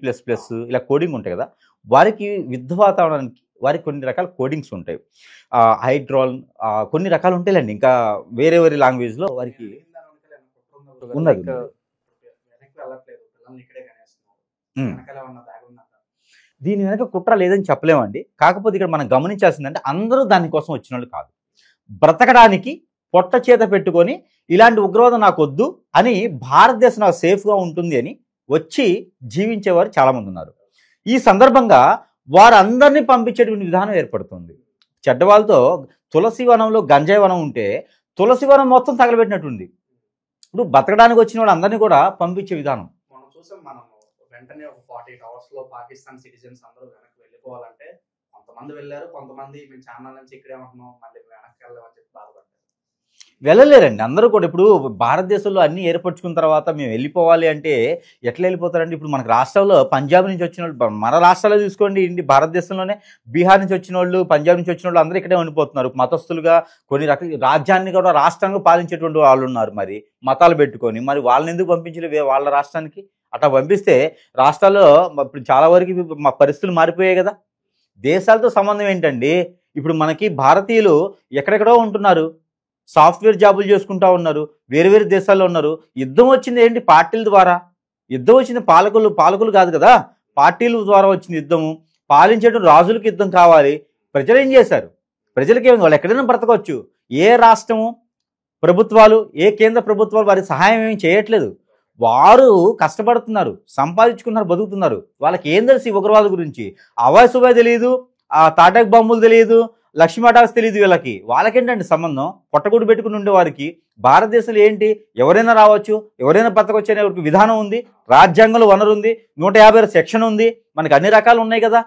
ఇలా కోడింగ్ ఉంటాయి కదా. వారికి యుద్ధ వాతావరణానికి వారికి కొన్ని రకాల కోడింగ్స్ ఉంటాయి. హైడ్రాల్ కొన్ని రకాలు ఉంటాయండి. ఇంకా వేరే వేరే లాంగ్వేజ్లో వారికి ఉన్నది. దీని వెనక కుట్ర లేదని చెప్పలేమండి. కాకపోతే ఇక్కడ మనం గమనించాల్సిందంటే అందరూ దానికోసం వచ్చిన వాళ్ళు కాదు. బ్రతకడానికి పొట్ట చేత పెట్టుకొని ఇలాంటి ఉగ్రవాదం నాకు వద్దు అని భారతదేశం నాకు సేఫ్గా ఉంటుంది అని వచ్చి జీవించేవారు చాలామంది ఉన్నారు. ఈ సందర్భంగా వారందరినీ పంపించేటువంటి విధానం ఏర్పడుతుంది. చెడ్డవాళ్ళతో తులసి వనంలో గంజాయి వనం ఉంటే తులసి వనం మొత్తం తగలబెట్టినట్టుంది. ఇప్పుడు బతకడానికి వచ్చిన వాళ్ళు అందరినీ కూడా పంపించే విధానం మనం చూసాం. మనం వెంటనే ఒక 48 hours లో పాకిస్తాన్ సిటిజన్స్ అందరూ వెనక్కి వెళ్ళిపోవాలంటే కొంతమంది వెళ్ళారు, కొంతమంది మేము ఛానల్ నుంచి ఇక్కడే ఉంటున్నాం మళ్ళీ వెనక్కి వెళ్ళామని చెప్పి బాధపడ్డారు. వెళ్ళలేరండి అందరూ కూడా. ఇప్పుడు భారతదేశంలో అన్నీ ఏర్పరచుకున్న తర్వాత మేము వెళ్ళిపోవాలి అంటే ఎట్లా వెళ్ళిపోతారండి? ఇప్పుడు మనకు రాష్ట్రాల్లో పంజాబ్ నుంచి వచ్చిన వాళ్ళు, మన రాష్ట్రాల్లో చూసుకోండి, ఇండి భారతదేశంలోనే బీహార్ నుంచి వచ్చిన వాళ్ళు, పంజాబ్ నుంచి వచ్చిన వాళ్ళు అందరూ ఇక్కడే ఉండిపోతున్నారు. మతస్థులుగా కొన్ని రకాల రాజ్యాన్ని కూడా రాష్ట్రంగా పాలించేటువంటి వాళ్ళు ఉన్నారు. మరి మతాలు పెట్టుకొని మరి వాళ్ళని ఎందుకు పంపించలేదు వాళ్ళ రాష్ట్రానికి? అట్లా పంపిస్తే రాష్ట్రాల్లో ఇప్పుడు చాలా వరకు మా పరిస్థితులు మారిపోయాయి కదా. దేశాలతో సంబంధం ఏంటండి? ఇప్పుడు మనకి భారతీయులు ఎక్కడెక్కడో ఉంటున్నారు, సాఫ్ట్వేర్ జాబులు చేసుకుంటా ఉన్నారు, వేరు వేరు దేశాల్లో ఉన్నారు. యుద్ధం వచ్చింది ఏంటి? పార్టీల ద్వారా. యుద్ధం వచ్చింది పాలకులు కాదు కదా, పార్టీల ద్వారా వచ్చింది యుద్ధము. పాలించేట రాజులకు యుద్ధం కావాలి. ప్రజలు ఏం చేశారు? ప్రజలకి ఏమి, వాళ్ళు ఎక్కడైనా బ్రతకొచ్చు. ఏ రాష్ట్రము ప్రభుత్వాలు, ఏ కేంద్ర ప్రభుత్వాలు వారి సహాయం ఏమి చేయట్లేదు. వారు కష్టపడుతున్నారు, సంపాదించుకున్నారు, బతుకుతున్నారు. వాళ్ళకి ఏం తెలుసు ఈ ఉగ్రవాద గురించి? అవాయ్ సుబాయ్ తెలియదు, ఆ తాటాక్ బాంబులు తెలియదు, లక్ష్మీ అటాక్స్ తెలియదు వీళ్ళకి. వాళ్ళకేంటండి సంబంధం? పొట్టగూడు పెట్టుకుని ఉండే వారికి భారతదేశంలో ఏంటి? ఎవరైనా రావచ్చు, ఎవరైనా బతకొచ్చు అనే విధానం ఉంది. రాజ్యాంగంలో వనరు ఉంది, 156 సెక్షన్ ఉంది, మనకి అన్ని రకాలు ఉన్నాయి కదా.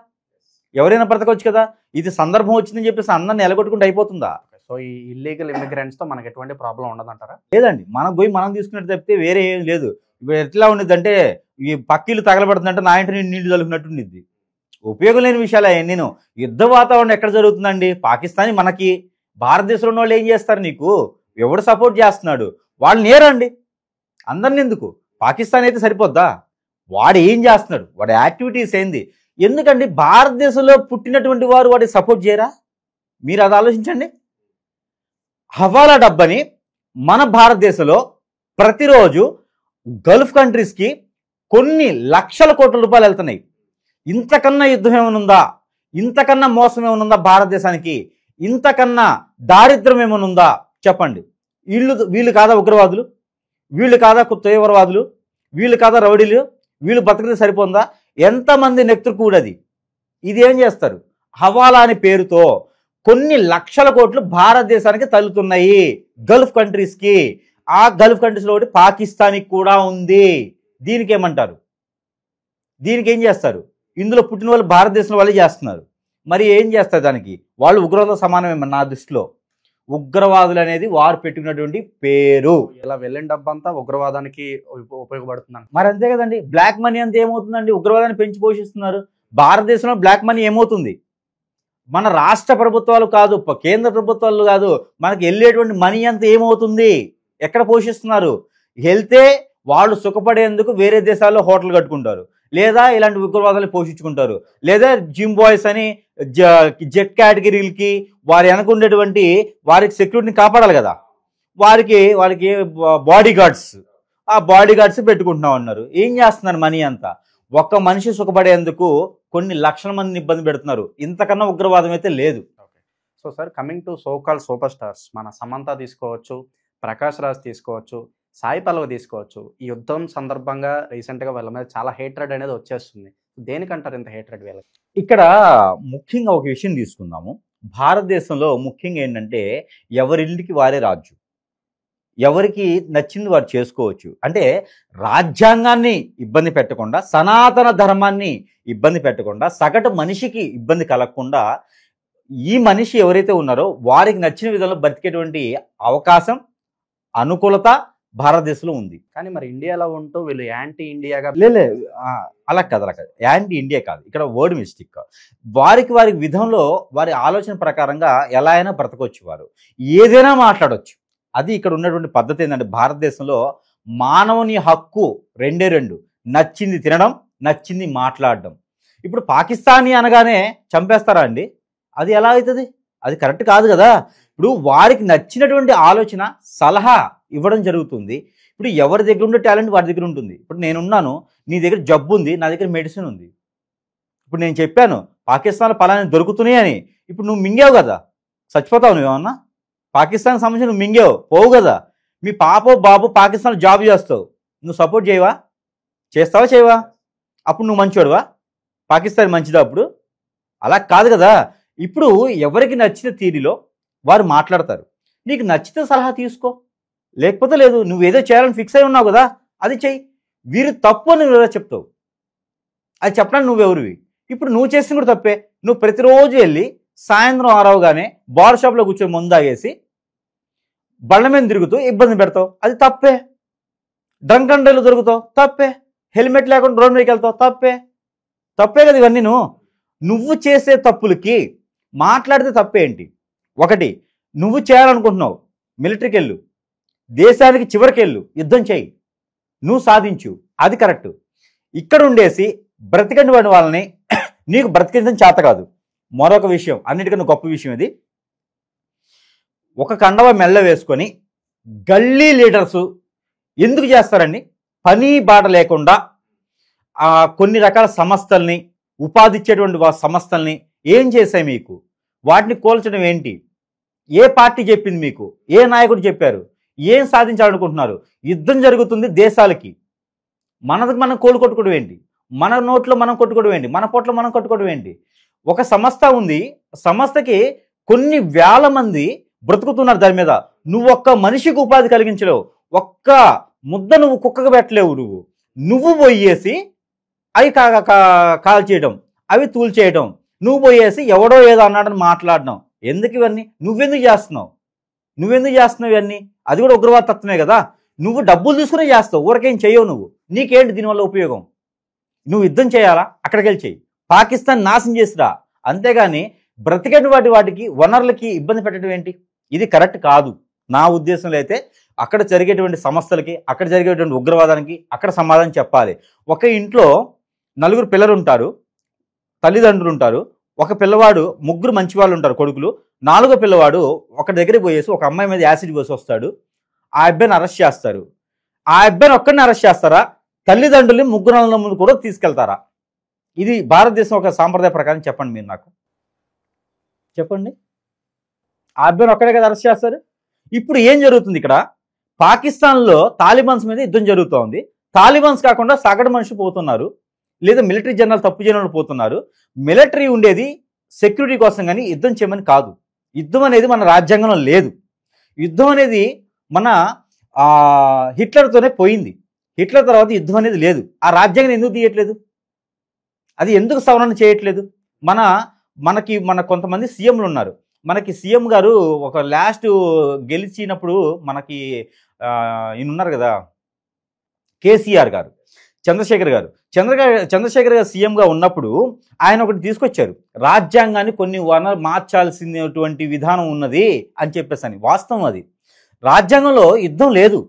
ఎవరైనా బ్రతకొచ్చు కదా. ఇది సందర్భం వచ్చిందని చెప్పేసి అందరిని ఎలగొట్టుకుంటూ అయిపోతుందా? సో ఈ ఇల్లీగల్ ఇమిగ్రెంట్స్ తో మనకి ఎటువంటి ప్రాబ్లం ఉండదంటారా? లేదండి. మనం పోయి మనం తీసుకున్నట్టు తప్పితే వేరే ఏం లేదు. ఇప్పుడు ఎట్లా ఉండేదంటే ఈ పక్కీలు తగలబడుతుందంటే నా ఇంటి నీళ్లు చల్లుకున్నట్టు ఉండిద్ది. ఉపయోగం లేని విషయాలు నేను. యుద్ధ వాతావరణం ఎక్కడ జరుగుతుందండి? పాకిస్తాన్ మనకి. భారతదేశంలో ఉన్న వాళ్ళు ఏం చేస్తారు? నీకు ఎవడు సపోర్ట్ చేస్తున్నాడు? వాళ్ళు నేరండి. అందరిని ఎందుకు? పాకిస్తాన్ అయితే సరిపోద్దా? వాడు ఏం చేస్తున్నాడు? వాడి యాక్టివిటీస్ ఏంది? ఎందుకండి భారతదేశంలో పుట్టినటువంటి వారు వాడికి సపోర్ట్ చేయరా? మీరు అది ఆలోచించండి. హవాలా డబ్బని మన భారతదేశంలో ప్రతిరోజు గల్ఫ్ కంట్రీస్కి కొన్ని లక్షల కోట్ల రూపాయలు వెళ్తున్నాయి. ఇంతకన్నా యుద్ధం ఏమనుందా? ఇంతకన్నా మోసం ఏమనుందా భారతదేశానికి? ఇంతకన్నా దారిద్ర్యం ఏమనుందా? చెప్పండి. వీళ్ళు కాదా ఉగ్రవాదులు? వీళ్ళు కాదా తీవ్రవాదులు? వీళ్ళు కాదా రౌడీలు? వీళ్ళు బతికితే సరిపోందా? ఎంతమంది నెక్తురు కూడది. ఇది ఏం చేస్తారు? హవాలా అనే పేరుతో కొన్ని లక్షల కోట్లు భారతదేశానికి తగులుతున్నాయి గల్ఫ్ కంట్రీస్కి. ఆ గల్ఫ్ కంట్రీస్లో ఒకటి పాకిస్తాన్కి కూడా ఉంది. దీనికి ఏమంటారు? దీనికి ఏం చేస్తారు? ఇందులో పుట్టిన వాళ్ళు భారతదేశంలో వాళ్ళే చేస్తున్నారు. మరి ఏం చేస్తారు దానికి? వాళ్ళు ఉగ్రవాద సమానమే నా దృష్టిలో. ఉగ్రవాదులు అనేది వారు పెట్టుకున్నటువంటి పేరు. ఇలా వెళ్ళిన డబ్బంతా ఉగ్రవాదానికి ఉపయోగపడుతుంది. మరి అంతే కదండి. బ్లాక్ మనీ అంతా ఏమవుతుందండి? ఉగ్రవాదాన్ని పెంచి పోషిస్తున్నారు. భారతదేశంలో బ్లాక్ మనీ ఏమవుతుంది? మన రాష్ట్ర ప్రభుత్వాలు కాదు, కేంద్ర ప్రభుత్వాలు కాదు, మనకి వెళ్ళేటువంటి మనీ అంతా ఏమవుతుంది? ఎక్కడ పోషిస్తున్నారు? వెళ్తే వాళ్ళు సుఖపడేందుకు వేరే దేశాల్లో హోటల్ కట్టుకుంటారు, లేదా ఇలాంటి ఉగ్రవాదాలు పోషించుకుంటారు, లేదా జిమ్ బాయ్స్ అని జెట్ కేటగిరీలకి వారి వెనకుండేటువంటి వారికి సెక్యూరిటీని కాపాడాలి కదా. వారికి బాడీ గార్డ్స్, ఆ బాడీ గార్డ్స్ పెట్టుకుంటున్నాం అన్నారు. ఏం చేస్తున్నారు? మనీ అంతా ఒక్క మనిషి సుఖపడేందుకు కొన్ని లక్షల మందిని ఇబ్బంది పెడుతున్నారు. ఇంతకన్నా ఉగ్రవాదం అయితే లేదు. So sir, coming to so-called super stars, మన సమంత తీసుకోవచ్చు, ప్రకాష్ రాజ్ తీసుకోవచ్చు, సాయి పల్లవి తీసుకోవచ్చు. ఈ యుద్ధం సందర్భంగా రీసెంట్గా వీళ్ళ మీద చాలా హేట్రెడ్ అనేది వచ్చేస్తుంది. దేనికంటారు ఇంత హేట్రెడ్ వీళ్ళకి? ఇక్కడ ముఖ్యంగా ఒక విషయం తీసుకుందాము. భారతదేశంలో ముఖ్యంగా ఏంటంటే ఎవరింటికి వారే రాజు, ఎవరికి నచ్చింది వారు చేసుకోవచ్చు. అంటే రాజ్యాంగాన్ని ఇబ్బంది పెట్టకుండా, సనాతన ధర్మాన్ని ఇబ్బంది పెట్టకుండా, సగటు మనిషికి ఇబ్బంది కలగకుండా ఈ మనిషి ఎవరైతే ఉన్నారో వారికి నచ్చిన విధంలో బతికేటువంటి అవకాశం, అనుకూలత భారతదేశంలో ఉంది. కానీ మరి ఇండియాలో ఉంటూ వీళ్ళు యాంటీ ఇండియాగా లేలే అలా కాదు, యాంటీ ఇండియా కాదు, ఇక్కడ వర్డ్ మిస్టేక్. వారికి విధంలో వారి ఆలోచన ప్రకారంగా ఎలా అయినా బ్రతకొచ్చు, వారు ఏదైనా మాట్లాడవచ్చు. అది ఇక్కడ ఉన్నటువంటి పద్ధతి ఏంటంటే భారతదేశంలో మానవుని హక్కు రెండే రెండు, నచ్చింది తినడం, నచ్చింది మాట్లాడడం. ఇప్పుడు పాకిస్తానీ అనగానే చంపేస్తారా అండి? అది ఎలా అవుతుంది? అది కరెక్ట్ కాదు కదా. ఇప్పుడు వారికి నచ్చినటువంటి ఆలోచన, సలహా ఇవ్వడం జరుగుతుంది. ఇప్పుడు ఎవరి దగ్గర ఉండే టాలెంట్ వారి దగ్గర ఉంటుంది. ఇప్పుడు నేనున్నాను, నీ దగ్గర జబ్బు ఉంది, నా దగ్గర మెడిసిన్ ఉంది. ఇప్పుడు నేను చెప్పాను పాకిస్తాన్లో పలానా దొరుకుతున్నాయి అని, ఇప్పుడు నువ్వు మింగావు కదా, చచ్చిపోతావు నువ్వేమన్నా? పాకిస్తాన్కి సంబంధించి నువ్వు మింగావు, పోవు కదా. మీ పాపో బాబు పాకిస్తాన్లో జాబ్ చేస్తావు, నువ్వు సపోర్ట్ చేయవా? చేస్తావా చేయవా? అప్పుడు నువ్వు మంచివాడువా? పాకిస్తాన్ మంచిదా అప్పుడు? అలా కాదు కదా. ఇప్పుడు ఎవరికి నచ్చిన తీరులో వారు మాట్లాడతారు. నీకు నచ్చితే సలహా తీసుకో, లేకపోతే లేదు. నువ్వేదో చేయాలని ఫిక్స్ అయి ఉన్నావు కదా, అది చెయ్యి. వీరు తప్పు అని నువ్వు ఎలా చెప్తావు? అది చెప్పడానికి నువ్వెవరివి? ఇప్పుడు నువ్వు చేసిన కూడా తప్పే. నువ్వు ప్రతిరోజు వెళ్ళి సాయంత్రం ఆరవగానే బార్ షాప్లో కూర్చొని ముందు తాగేసి బళ్ళ మీద తిరుగుతూ ఇబ్బంది పెడతావు, అది తప్పే. డ్రంక్ అండ్ డ్రైవ్లో దొరుకుతావు, తప్పే. హెల్మెట్ లేకుండా రోడ్ మీదకి వెళ్తావు, తప్పే కదా. ఇవన్నీ నువ్వు చేసే తప్పులకి మాట్లాడితే తప్పేంటి? ఒకటి, నువ్వు చేయాలనుకుంటున్నావు, మిలిటరీకి వెళ్ళు, దేశానికి చివరికి వెళ్ళు, యుద్ధం చేయి, నువ్వు సాధించు, అది కరెక్ట్. ఇక్కడ ఉండేసి బ్రతికండి వాడి వాళ్ళని నీకు బ్రతికించడం చేత కాదు. మరొక విషయం, అన్నిటికన్నా గొప్ప విషయం ఇది, ఒక కండవ మెల్ల వేసుకొని గల్లీ లీడర్సు ఎందుకు చేస్తారండి? పని బాట లేకుండా కొన్ని రకాల సంస్థల్ని, ఉపాధి ఇచ్చేటువంటి సంస్థల్ని ఏం చేశాయి మీకు? వాటిని కోల్చడం ఏంటి? ఏ పార్టీ చెప్పింది మీకు? ఏ నాయకుడు చెప్పారు? ఏం సాధించాలనుకుంటున్నారు? యుద్ధం జరుగుతుంది దేశాలకి, మనకు మనం కోలు కొట్టుకోవడం ఏంటి? మన నోట్లో మనం కొట్టుకోవడం ఏంటి? మన పొట్లో మనం కొట్టుకోవడం ఏంటి? ఒక సంస్థ ఉంది, సంస్థకి కొన్ని వేల మంది బ్రతుకుతున్నారు దాని మీద. నువ్వు ఒక్క మనిషికి ఉపాధి కలిగించలేవు, ఒక్క ముద్ద నువ్వు కుక్కకు పెట్టలేవు. నువ్వు పోయేసి అవి కాల్ చేయడం, అవి తూల్ చేయడం, నువ్వు పోయేసి ఎవడో ఏదో అన్నాడని మాట్లాడడం. ఎందుకు ఇవన్నీ? నువ్వెందుకు చేస్తున్నావు ఇవన్నీ? అది కూడా ఉగ్రవాద తత్వమే కదా. నువ్వు డబ్బులు తీసుకునే చేస్తావు, ఊరికేం చేయవు నువ్వు. నీకేంటి దీనివల్ల ఉపయోగం? నువ్వు యుద్ధం చేయాలా? అక్కడికి వెళ్ళి చెయ్యి, పాకిస్తాన్ నాశనం చేసిరా. అంతేగాని బ్రతికేటి వాటికి వనరులకి ఇబ్బంది పెట్టడం ఏంటి? ఇది కరెక్ట్ కాదు. నా ఉద్దేశంలో అయితే అక్కడ జరిగేటువంటి సమస్యలకి, అక్కడ జరిగేటువంటి ఉగ్రవాదానికి అక్కడ సమాధానం చెప్పాలి. ఒక ఇంట్లో 4 పిల్లలు ఉంటారు, తల్లిదండ్రులు ఉంటారు. ఒక పిల్లవాడు, 3 మంచి వాళ్ళు ఉంటారు కొడుకులు. 4వ పిల్లవాడు ఒక దగ్గరికి పోయేసి ఒక అమ్మాయి మీద యాసిడ్ పోసి వస్తాడు. ఆ అబ్బాయిని అరెస్ట్ చేస్తారు. ఆ అబ్బాయిని ఒక్కడిని అరెస్ట్ చేస్తారా? తల్లిదండ్రుల్ని 3 ముందు కూడా తీసుకెళ్తారా? ఇది భారతదేశం ఒక సాంప్రదాయ ప్రకారం చెప్పండి, మీరు నాకు చెప్పండి. ఆ అబ్బాయిని ఒక్కడే కదా అరెస్ట్ చేస్తారు. ఇప్పుడు ఏం జరుగుతుంది ఇక్కడ? పాకిస్తాన్లో తాలిబాన్స్ మీద యుద్ధం జరుగుతోంది. తాలిబాన్స్ కాకుండా సగటు మనిషి పోతున్నారు, లేదా మిలిటరీ జనరల్ తప్పు చేయడం పోతున్నారు. మిలిటరీ ఉండేది సెక్యూరిటీ కోసం, కానీ యుద్ధం చేయమని కాదు. యుద్ధం అనేది మన రాజ్యాంగంలో లేదు. యుద్ధం అనేది మన హిట్లర్తోనే పోయింది. హిట్లర్ తర్వాత యుద్ధం అనేది లేదు. ఆ రాజ్యాంగం ఎందుకు తీయట్లేదు? అది ఎందుకు సవరణ చేయట్లేదు? మన కొంతమంది సీఎంలు ఉన్నారు. మనకి సీఎం గారు ఒక లాస్ట్ గెలిచినప్పుడు మనకి ఈయన ఉన్నారు కదా, కేసీఆర్ గారు, చంద్రశేఖర్ గారు సీఎంగా ఉన్నప్పుడు ఆయన ఒకటి తీసుకొచ్చారు. రాజ్యాంగాన్ని కొన్ని మార్చాల్సినటువంటి విధానం ఉన్నది అని చెప్పేసి అని. వాస్తవం అది. రాజ్యాంగంలో యుద్ధం లేదు.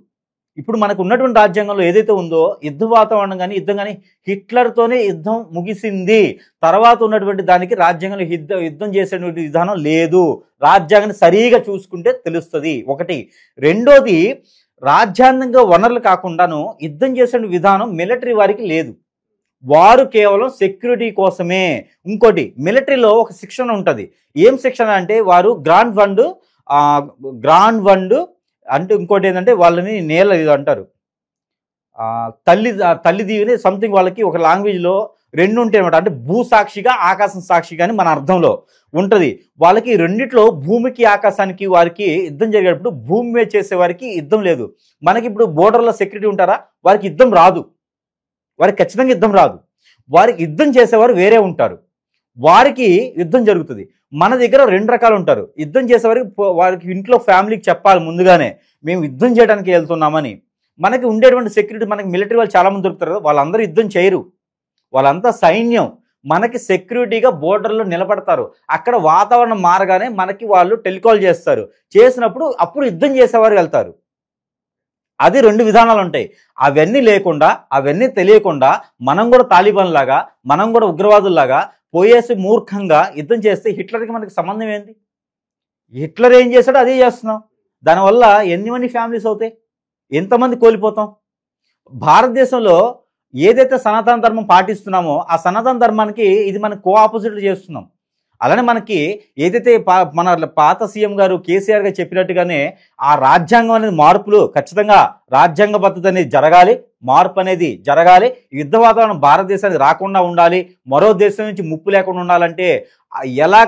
ఇప్పుడు మనకు ఉన్నటువంటి రాజ్యాంగంలో ఏదైతే ఉందో యుద్ధ వాతావరణం కానీ యుద్ధం కానీ హిట్లర్తోనే యుద్ధం ముగిసింది. తర్వాత ఉన్నటువంటి దానికి రాజ్యాంగంలో యుద్ధం చేసేటువంటి విధానం లేదు. రాజ్యాంగాన్ని సరిగా చూసుకుంటే తెలుస్తుంది. ఒకటి. రెండోది, రాజ్యాంగంగా వనరులు కాకుండాను యుద్ధం చేసే విధానం మిలిటరీ వారికి లేదు. వారు కేవలం సెక్యూరిటీ కోసమే. ఇంకోటి, మిలిటరీలో ఒక శిక్షణ ఉంటుంది. ఏం శిక్షణ అంటే వారు గ్రాండ్ వన్ అంటే ఇంకోటి ఏంటంటే వాళ్ళని నేల ఇది అంటారు, తల్లి దీవిని సంథింగ్, వాళ్ళకి ఒక లాంగ్వేజ్లో రెండు ఉంటాయి అనమాట. అంటే భూ సాక్షిగా ఆకాశం సాక్షిగా అని మన అర్థంలో ఉంటుంది. వాళ్ళకి రెండిట్లో భూమికి ఆకాశానికి వారికి యుద్ధం జరిగేటప్పుడు భూమి మీద చేసే వారికి యుద్ధం లేదు. మనకి ఇప్పుడు బోర్డర్లో సెక్యూరిటీ ఉంటారా, వారికి యుద్ధం రాదు, వారికి ఖచ్చితంగా యుద్ధం రాదు. వారికి యుద్ధం చేసేవారు వేరే ఉంటారు, వారికి యుద్ధం జరుగుతుంది. మన దగ్గర రెండు రకాలు ఉంటారు. యుద్ధం చేసేవారికి వారికి ఇంట్లో ఫ్యామిలీకి చెప్పాలి ముందుగానే మేము యుద్ధం చేయడానికి వెళ్తున్నామని. మనకి ఉండేటువంటి సెక్యూరిటీ, మనకి మిలిటరీ వాళ్ళు చాలా మంది దొరుకుతారు కదా, వాళ్ళందరూ యుద్ధం చేయరు, వాళ్ళంతా సైన్యం. మనకి సెక్యూరిటీగా బోర్డర్లో నిలబడతారు. అక్కడ వాతావరణం మారగానే మనకి వాళ్ళు టెలికాల్ చేస్తారు, చేసినప్పుడు అప్పుడు యుద్ధం చేసేవారు వెళ్తారు. అది రెండు విధానాలు ఉంటాయి. అవన్నీ లేకుండా, అవన్నీ తెలియకుండా మనం కూడా తాలిబాన్ లాగా, మనం కూడా ఉగ్రవాదుల్లాగా పోయేసి మూర్ఖంగా యుద్ధం చేస్తే హిట్లర్కి మనకి సంబంధం ఏంటి? హిట్లర్ ఏం చేశాడో అదే చేస్తున్నాం. దానివల్ల ఎన్ని ఫ్యామిలీస్ అవుతాయి, ఎంతమంది కోల్పోతాం? భారతదేశంలో ఏదైతే సనాతన ధర్మం పాటిస్తున్నామో ఆ సనాతన ధర్మానికి ఇది మనం కో ఆపోజిట్ చేస్తున్నాం. అలానే మనకి ఏదైతే మన పాత సీఎం గారు కేసీఆర్ గారు చెప్పినట్టుగానే ఆ రాజ్యాంగం అనేది మార్పులు ఖచ్చితంగా రాజ్యాంగబద్ధత అనేది జరగాలి, మార్పు అనేది జరగాలి. యుద్ధ వాతావరణం భారతదేశానికి రాకుండా ఉండాలి, మరో దేశం నుంచి ముప్పు లేకుండా ఉండాలంటే ఎలా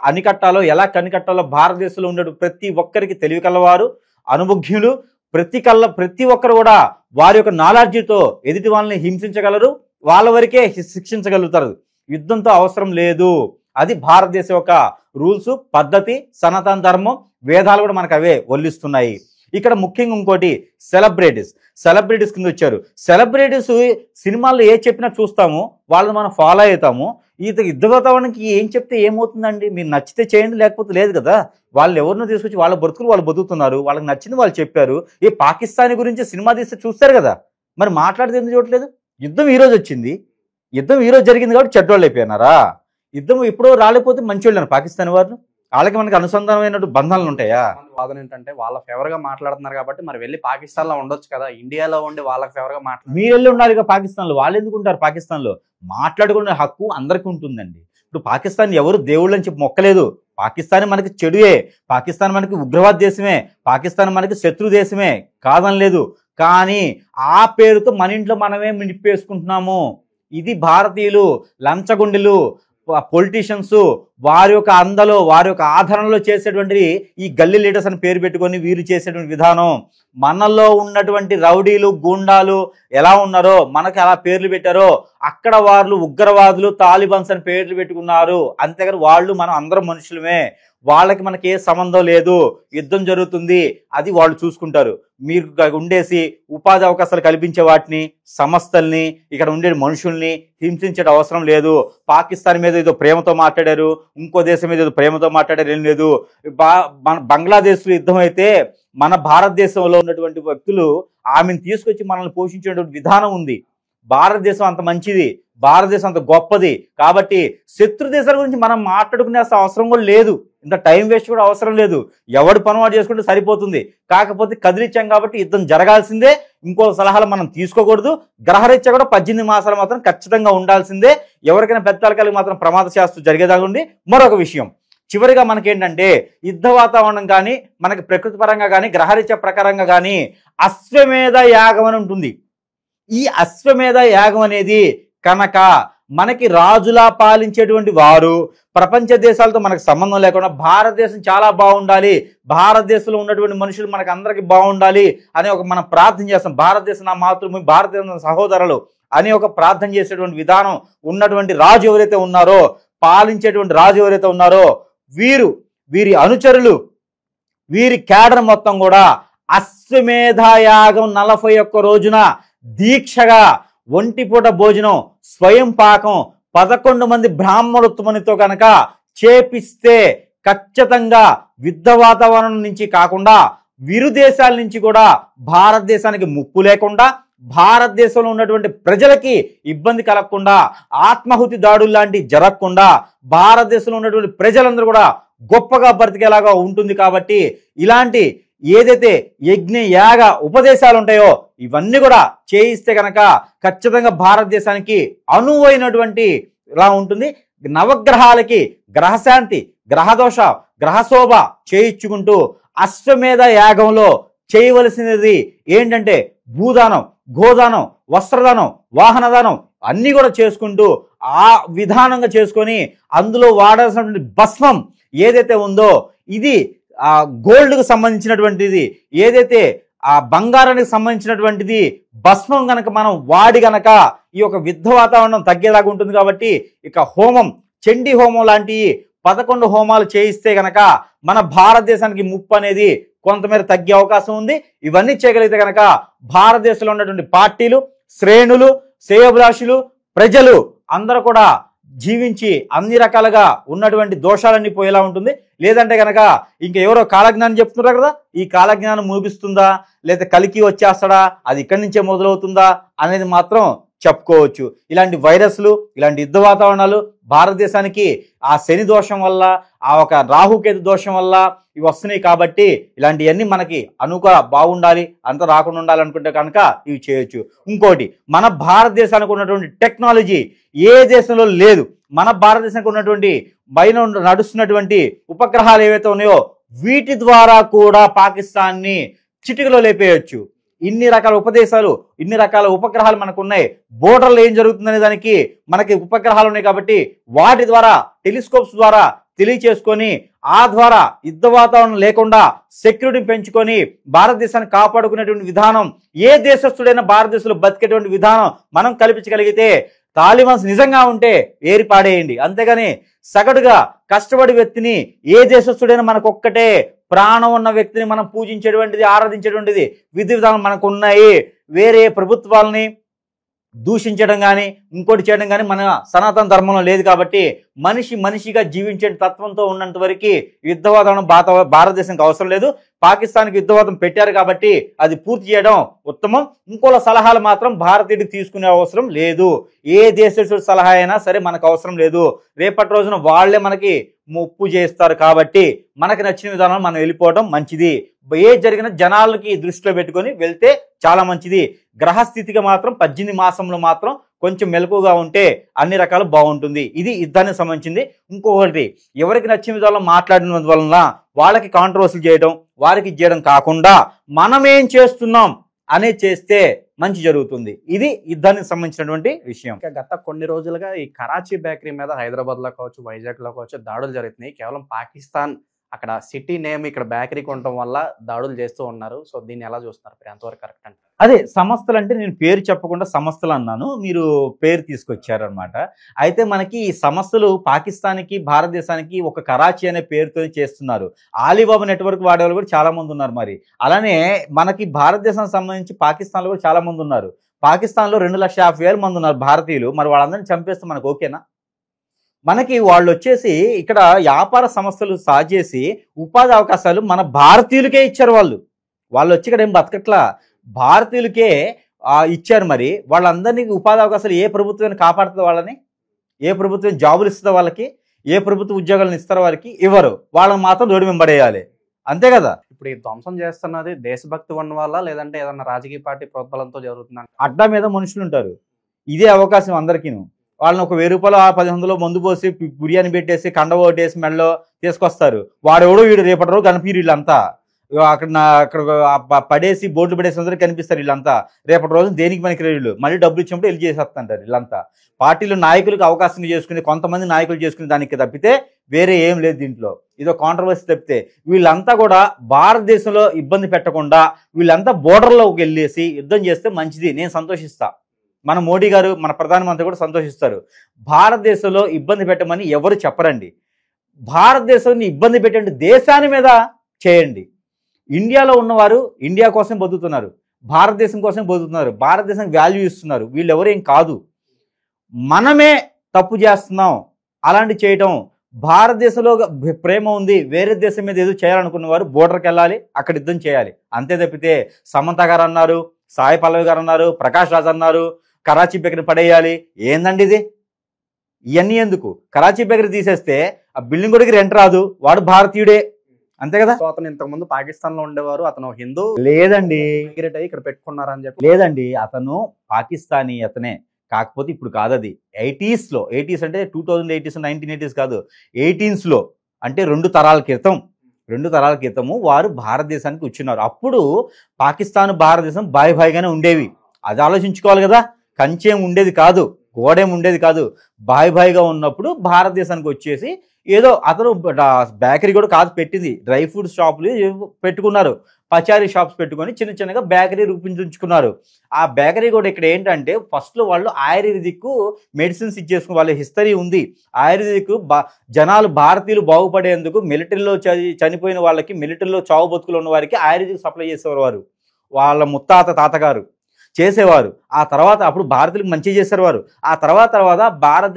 అనికట్టాలో, ఎలా కనికట్టాలో భారతదేశంలో ఉండే ప్రతి ఒక్కరికి తెలివి కలవారు, అనుభజ్ఞులు, ప్రతి ఒక్కరు కూడా వారి యొక్క నాలెడ్జ్తో ఎదుటి వాళ్ళని హింసించగలరు, వాళ్ళ వరకే శిక్షించగలుగుతారు. యుద్ధంతో అవసరం లేదు. అది భారతదేశం యొక్క రూల్స్, పద్ధతి, సనాతన ధర్మం, వేదాలు కూడా మనకు అవే వల్లిస్తున్నాయి. ఇక్కడ ముఖ్యంగా ఇంకోటి సెలబ్రిటీస్ కింద వచ్చారు. సెలబ్రిటీస్ సినిమాల్లో ఏ చెప్పినా చూస్తాము, వాళ్ళని మనం ఫాలో అవుతాము. యుద్ధ వాతావరణానికి ఏం చెప్తే ఏమవుతుందండి? మీరు నచ్చితే చేయండి, లేకపోతే లేదు కదా. వాళ్ళు ఎవరినో తీసుకొచ్చి వాళ్ళ బ్రతుకులు వాళ్ళు బతుకుతున్నారు, వాళ్ళకి నచ్చింది వాళ్ళు చెప్పారు. ఈ పాకిస్తాన్ గురించి సినిమా తీస్తే చూస్తారు కదా, మరి మాట్లాడితే ఎందుకు చూడలేదు? యుద్ధం ఈరోజు వచ్చింది, యుద్ధం ఈరోజు జరిగింది కాబట్టి చెడ్డోళ్ళు అయిపోయినారా? యుద్ధం ఎప్పుడో రాలేకపోతే మంచోళ్ళు పాకిస్తాన్ వారు, వాళ్ళకి మనకి అనుసంధానమైన బంధాలు ఉంటాయా? వాదన ఏంటంటే వాళ్ళ ఫేవర్ గా మాట్లాడుతున్నారు కాబట్టి మరి వెళ్ళి పాకిస్తాన్ లో ఉండొచ్చు కదా, ఇండియాలో ఉండి వాళ్ళకి ఫేవర్ గా మీరు వెళ్ళి ఉన్నారు ఇక పాకిస్తాన్ లో, వాళ్ళు ఎందుకు ఉంటారు పాకిస్తాన్ లో? మాట్లాడుకునే హక్కు అందరికీ ఉంటుందండి. ఇప్పుడు పాకిస్తాన్ ఎవరు దేవుళ్ళు అని చెప్పి మొక్కలేదు. పాకిస్తాన్ మనకి చెడుయే, పాకిస్తాన్ మనకి ఉగ్రవాద దేశమే, పాకిస్తాన్ మనకి శత్రు దేశమే, కాదనలేదు. కానీ ఆ పేరుతో మన ఇంట్లో మనమే నింపేసుకుంటున్నాము. ఇది భారతీయులు లంచగొండిలు పొలిటీషియన్స్ వారి యొక్క అందలో, వారి యొక్క ఆదరణలో చేసేటువంటి ఈ గల్లీ లీడర్స్ అని పేరు పెట్టుకొని వీరు చేసేటువంటి విధానం, మనలో ఉన్నటువంటి రౌడీలు గూండాలు ఎలా ఉన్నారో మనకి అలా పేర్లు పెట్టారో అక్కడ వాళ్ళు ఉగ్రవాదులు తాలిబాన్స్ అని పేర్లు పెట్టుకున్నారు. అంతేగాని వాళ్ళు మనం అందరం మనుషులమే, వాళ్ళకి మనకి ఏ సంబంధం లేదు. యుద్ధం జరుగుతుంది, అది వాళ్ళు చూసుకుంటారు. మీరు ఉండేసి ఉపాధి అవకాశాలు కల్పించే వాటిని, సంస్థల్ని, ఇక్కడ ఉండే మనుషుల్ని హింసించే అవసరం లేదు. పాకిస్తాన్ మీద ఏదో ప్రేమతో మాట్లాడారు, ఇంకో దేశం మీద ఏదో ప్రేమతో మాట్లాడారు, ఏం లేదు. బంగ్లాదేశ్లో యుద్ధం అయితే మన భారతదేశంలో ఉన్నటువంటి వ్యక్తులు ఆమెను తీసుకొచ్చి మనల్ని పోషించేటువంటి విధానం ఉంది. భారతదేశం అంత మంచిది, భారతదేశం అంత గొప్పది. కాబట్టి శత్రు దేశాల గురించి మనం మాట్లాడుకునే అవసరం కూడా లేదు, ఇంత టైం వేస్ట్ కూడా అవసరం లేదు. ఎవడు పని వాడు చేసుకుంటే సరిపోతుంది. కాకపోతే కదిలిచ్చాం కాబట్టి యుద్ధం జరగాల్సిందే, ఇంకో సలహాలు మనం తీసుకోకూడదు. గ్రహరీత్యా కూడా 18 మాసాలు మాత్రం ఖచ్చితంగా ఉండాల్సిందే. ఎవరికైనా పెద్దలకి మాత్రం ప్రమాద శాస్త్రం జరిగేదాగుంది. మరొక విషయం చివరిగా మనకేంటంటే యుద్ధ వాతావరణం కానీ, మనకి ప్రకృతి పరంగా కానీ, గ్రహరీత్యా ప్రకారంగా కానీ అశ్వమేధ యాగం అని ఉంటుంది. ఈ అశ్వమేధ యాగం అనేది కనుక మనకి రాజులా పాలించేటువంటి వారు, ప్రపంచ దేశాలతో మనకు సంబంధం లేకుండా భారతదేశం చాలా బాగుండాలి, భారతదేశంలో ఉన్నటువంటి మనుషులు మనకు అందరికీ బాగుండాలి అని ఒక మనం ప్రార్థన చేస్తాం. భారతదేశం నా మాతృభూమి, భారతదేశం సహోదరులు అని ఒక ప్రార్థన చేసేటువంటి విధానం ఉన్నటువంటి రాజు ఎవరైతే ఉన్నారో, పాలించేటువంటి రాజు ఎవరైతే ఉన్నారో వీరి అనుచరులు, వీరి క్యాడర్ మొత్తం కూడా అశ్వమేధ యాగం 41 రోజున దీక్షగా ఒంటిపూట భోజనం, స్వయం పాకం 11 మంది బ్రాహ్మణోత్తమునితో కనుక చేపిస్తే ఖచ్చితంగా యుద్ధ వాతావరణం నుంచి కాకుండా విరు దేశాల నుంచి కూడా భారతదేశానికి ముప్పు లేకుండా, భారతదేశంలో ఉన్నటువంటి ప్రజలకి ఇబ్బంది కలగకుండా, ఆత్మాహుతి దాడులు లాంటివి జరగకుండా భారతదేశంలో ఉన్నటువంటి ప్రజలందరూ కూడా గొప్పగా బ్రతికేలాగా ఉంటుంది. కాబట్టి ఇలాంటి ఏదైతే యజ్ఞ యాగ ఉపదేశాలు ఉంటాయో ఇవన్నీ కూడా చేయిస్తే కనుక ఖచ్చితంగా భారతదేశానికి అనువైనటువంటి ఇలా ఉంటుంది. నవగ్రహాలకి గ్రహశాంతి, గ్రహదోష, గ్రహశోభ చేయించుకుంటూ అశ్వమేధ యాగంలో చేయవలసినది ఏంటంటే భూదానం, గోదానం, వస్త్రదానం, వాహనదానం అన్నీ కూడా చేసుకుంటూ ఆ విధానంగా చేసుకొని అందులో వాడాల్సినటువంటి భస్మం ఏదైతే ఉందో ఇది గోల్డ్కు సంబంధించినటువంటిది, ఏదైతే ఆ బంగారానికి సంబంధించినటువంటిది భస్మం గనక మనం వాడి గనక ఈ యొక్క యుద్ధ వాతావరణం తగ్గేలాగా ఉంటుంది. కాబట్టి ఇక హోమం, చండీ హోమం లాంటి 11 హోమాలు చేయిస్తే గనక మన భారతదేశానికి ముప్పు అనేది కొంతమేర తగ్గే అవకాశం ఉంది. ఇవన్నీ చేయగలిగితే గనక భారతదేశంలో ఉన్నటువంటి పార్టీలు, శ్రేణులు, శ్రేయోభిలాషులు, ప్రజలు అందరూ కూడా జీవించి అన్ని రకాలుగా ఉన్నటువంటి దోషాలన్నీ పోయేలా ఉంటుంది. లేదంటే గనక ఎవరో కాలజ్ఞానం చెప్తున్నారు కదా, ఈ కాలజ్ఞానం ముగిస్తుందా లేదా కలికి వచ్చేస్తాడా, అది ఇక్కడి నుంచే మొదలవుతుందా అనేది మాత్రం చెప్పుకోవచ్చు. ఇలాంటి వైరస్లు, ఇలాంటి యుద్ధ వాతావరణాలు భారతదేశానికి ఆ శని దోషం వల్ల, ఆ ఒక రాహుకేతు దోషం వల్ల ఇవి వస్తున్నాయి. కాబట్టి ఇలాంటివన్నీ మనకి బాగుండాలి, అంత రాకుండా ఉండాలనుకుంటే కనుక ఇవి చేయొచ్చు. ఇంకోటి, మన భారతదేశానికి ఉన్నటువంటి టెక్నాలజీ ఏ దేశంలో లేదు. మన భారతదేశానికి ఉన్నటువంటి పైన నడుస్తున్నటువంటి ఉపగ్రహాలు ఏవైతే ఉన్నాయో వీటి ద్వారా కూడా పాకిస్తాన్ని చిటికలో లేపేయచ్చు. ఇన్ని రకాల ఉపదేశాలు, ఇన్ని రకాల ఉపగ్రహాలు మనకు ఉన్నాయి. బోర్డర్లో ఏం జరుగుతుందనే దానికి మనకి ఉపగ్రహాలు ఉన్నాయి. కాబట్టి వాటి ద్వారా, టెలిస్కోప్స్ ద్వారా తెలియచేసుకొని ఆ ద్వారా యుద్ధ వాతావరణం లేకుండా సెక్యూరిటీని పెంచుకొని భారతదేశాన్ని కాపాడుకునేటువంటి విధానం, ఏ దేశస్తుడైనా భారతదేశంలో బతికేటువంటి విధానం మనం కల్పించగలిగితే తాలిబాన్స్ నిజంగా ఉంటే ఏరిపాడేయండి. అంతేగాని సగటుగా కష్టపడి వ్యక్తిని, ఏ దేశస్తుడైనా మనకు ఒక్కటే ప్రాణం ఉన్న వ్యక్తిని మనం పూజించేటువంటిది, ఆరాధించేటువంటిది విధి విధానం మనకు ఉన్నాయి. వేరే ప్రభుత్వాలని దూషించడం కానీ ఇంకోటి చేయడం కానీ మన సనాతన ధర్మంలో లేదు. కాబట్టి మనిషిగా జీవించే తత్వంతో ఉన్నంత వరకు యుద్ధ వాతావరణం భారతదేశానికి అవసరం లేదు. పాకిస్తాన్కి యుద్ధవాదం పెట్టారు కాబట్టి అది పూర్తి చేయడం ఉత్తమం. ఇంకోల సలహాలు మాత్రం భారతీయుడికి తీసుకునే అవసరం లేదు. ఏ దేశస్తుడి సలహా అయినా సరే మనకు అవసరం లేదు. రేపటి రోజున వాళ్లే మనకి ముప్పు చేస్తారు. కాబట్టి మనకి నచ్చిన విధానం మనం వెళ్ళిపోవడం మంచిది. ఏ జరిగిన జనాలకి దృష్టిలో పెట్టుకొని వెళ్తే చాలా మంచిది. గ్రహస్థితిగా మాత్రం 18 మాసంలో మాత్రం కొంచెం మెలకుగా ఉంటే అన్ని రకాలు బాగుంటుంది. ఇది యుద్ధానికి సంబంధించింది. ఇంకొకటి, ఎవరికి నచ్చిన విధానం మాట్లాడిన వలన వాళ్ళకి కాంట్రవర్సీలు చేయడం, వారికి చేయడం కాకుండా మనమేం చేస్తున్నాం అనేది చేస్తే మంచి జరుగుతుంది. ఇది యుద్ధానికి సంబంధించినటువంటి విషయం. గత కొన్ని రోజులుగా ఈ కరాచీ బేకరీ మీద హైదరాబాద్లో కావచ్చు, వైజాగ్లో కావచ్చు దాడులు జరుగుతున్నాయి. కేవలం పాకిస్తాన్ అక్కడ సిటీ నేమ్ ఇక్కడ బేకరీకి ఉండటం వల్ల దాడులు చేస్తూ ఉన్నారు. సో దీన్ని ఎలా చూస్తున్నారు? ఎంతవరకు కరెక్ట్ అంటే? అదే సంస్థలు అంటే నేను పేరు చెప్పకుండా సంస్థలు అన్నాను, మీరు పేరు తీసుకొచ్చారనమాట. అయితే మనకి ఈ సంస్థలు పాకిస్తాన్కి, భారతదేశానికి ఒక కరాచీ అనే పేరుతో చేస్తున్నారు. ఆలీబాబా నెట్వర్క్ వాడేవాళ్ళు కూడా చాలా మంది ఉన్నారు. మరి అలానే మనకి భారతదేశానికి సంబంధించి పాకిస్తాన్లో కూడా చాలా మంది ఉన్నారు. పాకిస్తాన్లో 2,50,000 మంది ఉన్నారు భారతీయులు. మరి వాళ్ళందరినీ చంపేస్తే మనకు ఓకేనా? మనకి వాళ్ళు వచ్చేసి ఇక్కడ వ్యాపార సంస్థలు స్టార్ట్ చేసి ఉపాధి అవకాశాలు మన భారతీయులకే ఇచ్చారు. వాళ్ళు వచ్చి ఇక్కడ ఏం బతకట్లా, భారతీయులకే ఇచ్చారు. మరి వాళ్ళందరినీ ఉపాధి అవకాశాలు ఏ ప్రభుత్వాన్ని కాపాడుతుందో వాళ్ళని? ఏ ప్రభుత్వం జాబులు ఇస్తుందో వాళ్ళకి? ఏ ప్రభుత్వ ఉద్యోగాలను ఇస్తారో వారికి? ఇవ్వరు. వాళ్ళని మాత్రం రోడ్డు వెంబడేయాలి. అంతే కదా. ఇప్పుడు ఈ ధ్వంసం చేస్తున్నది దేశభక్తి ఉన్న వల్ల, లేదంటే ఏదన్నా రాజకీయ పార్టీ ప్రోద్బలంతో జరుగుతుందని? అడ్డా మీద మనుషులు ఉంటారు. ఇదే అవకాశం అందరికీ. వాళ్ళని ఒక 1000 రూపాయలు 1,000 మందు పోసి బిర్యానీ పెట్టేసి కండ ఓటేసి మెడలో తీసుకొస్తారు. వాడెవడో వీడు రేపటి రోజు కనిపిరు. వీళ్ళంతా అక్కడ పడేసి బోర్డులు పడేసి అందరూ కనిపిస్తారు. వీళ్ళంతా రేపటి రోజు దేనికి పనికి వీళ్ళు మళ్ళీ డబ్బులు ఇచ్చినప్పుడు వెళ్ళి చేసేస్తుంటారు. వీళ్ళంతా పార్టీలు నాయకులకు అవకాశం చేసుకుని, కొంతమంది నాయకులు చేసుకునే దానికి తప్పితే వేరే ఏం లేదు దీంట్లో. ఇదో కాంట్రవర్సీ తప్పితే వీళ్ళంతా కూడా భారతదేశంలో ఇబ్బంది పెట్టకుండా వీళ్ళంతా బోర్డర్లోకి వెళ్ళేసి యుద్ధం చేస్తే మంచిది. నేను సంతోషిస్తా. మన మోడీ గారు, మన ప్రధానమంత్రి కూడా సంతోషిస్తారు. భారతదేశంలో ఇబ్బంది పెట్టమని ఎవరు చెప్పరండి. భారతదేశాన్ని ఇబ్బంది పెట్టండి, దేశాన్ని మీద చేయండి. ఇండియాలో ఉన్నవారు ఇండియా కోసం బతుకుతున్నారు, భారతదేశం కోసం బతుకుతున్నారు, భారతదేశం వాల్యూ ఇస్తున్నారు. వీళ్ళు ఎవరేం కాదు. మనమే తప్పు చేస్తున్నాం అలాంటి చేయటం. భారతదేశంలో ప్రేమ ఉంది, వేరే దేశం మీద ఏదో చేయాలనుకున్న వారు బోర్డర్కి వెళ్ళాలి, అక్కడ యుద్ధం చేయాలి. అంతే తప్పితే సమంత గారు అన్నారు, సాయి పల్లవి గారు అన్నారు, ప్రకాష్ రాజ్ అన్నారు కరాచీ బేకరీ పడేయాలి. ఏందండి ఇది? ఇవన్నీ ఎందుకు? కరాచీ బేకరీ తీసేస్తే ఆ బిల్డింగ్ కూడా రెంట్ రాదు, వాడు భారతీయుడే. అంతే కదా. అతను ఇంతకుముందు పాకిస్తాన్ లో ఉండేవారు, అతను హిందూ లేదండి, ఇక్కడ పెట్టుకున్నారని చెప్పి. లేదండి, అతను పాకిస్తానీ అతనే. కాకపోతే ఇప్పుడు కాదు, అది 80s అంటే 2080s 1980s కాదు, 18s అంటే 2 తరాల క్రితము వారు భారతదేశానికి వచ్చినారు. అప్పుడు పాకిస్తాన్ భారతదేశం బాయిగానే ఉండేవి. అది ఆలోచించుకోవాలి కదా. కంచేం ఉండేది కాదు, గోడేం ఉండేది కాదు. బాయ్ బాయ్గా ఉన్నప్పుడు భారతదేశానికి వచ్చేసి ఏదో అతను బేకరీ కూడా కాదు పెట్టింది, డ్రై ఫ్రూట్స్ షాపులు పెట్టుకున్నారు, పచారీ షాప్స్ పెట్టుకొని చిన్న చిన్నగా బేకరీ రూపించుకున్నారు. ఆ బేకరీ కూడా ఇక్కడ ఏంటంటే ఫస్ట్లో వాళ్ళు ఆయుర్వేదిక్ మెడిసిన్స్ ఇచ్చేసుకుని వాళ్ళ హిస్టరీ ఉంది. ఆయుర్వేదిక్ జనాలు భారతీయులు బాగుపడేందుకు మిలిటరీలో చనిపోయిన వాళ్ళకి, మిలిటరీలో చావు బతుకులు ఉన్న వారికి ఆయుర్వేదిక్ సప్లై చేసేవారు వాళ్ళ ముత్తాత తాతగారు చేసేవారు. ఆ తర్వాత అప్పుడు భారతీయులకు మంచి చేశారు వారు. ఆ తర్వాత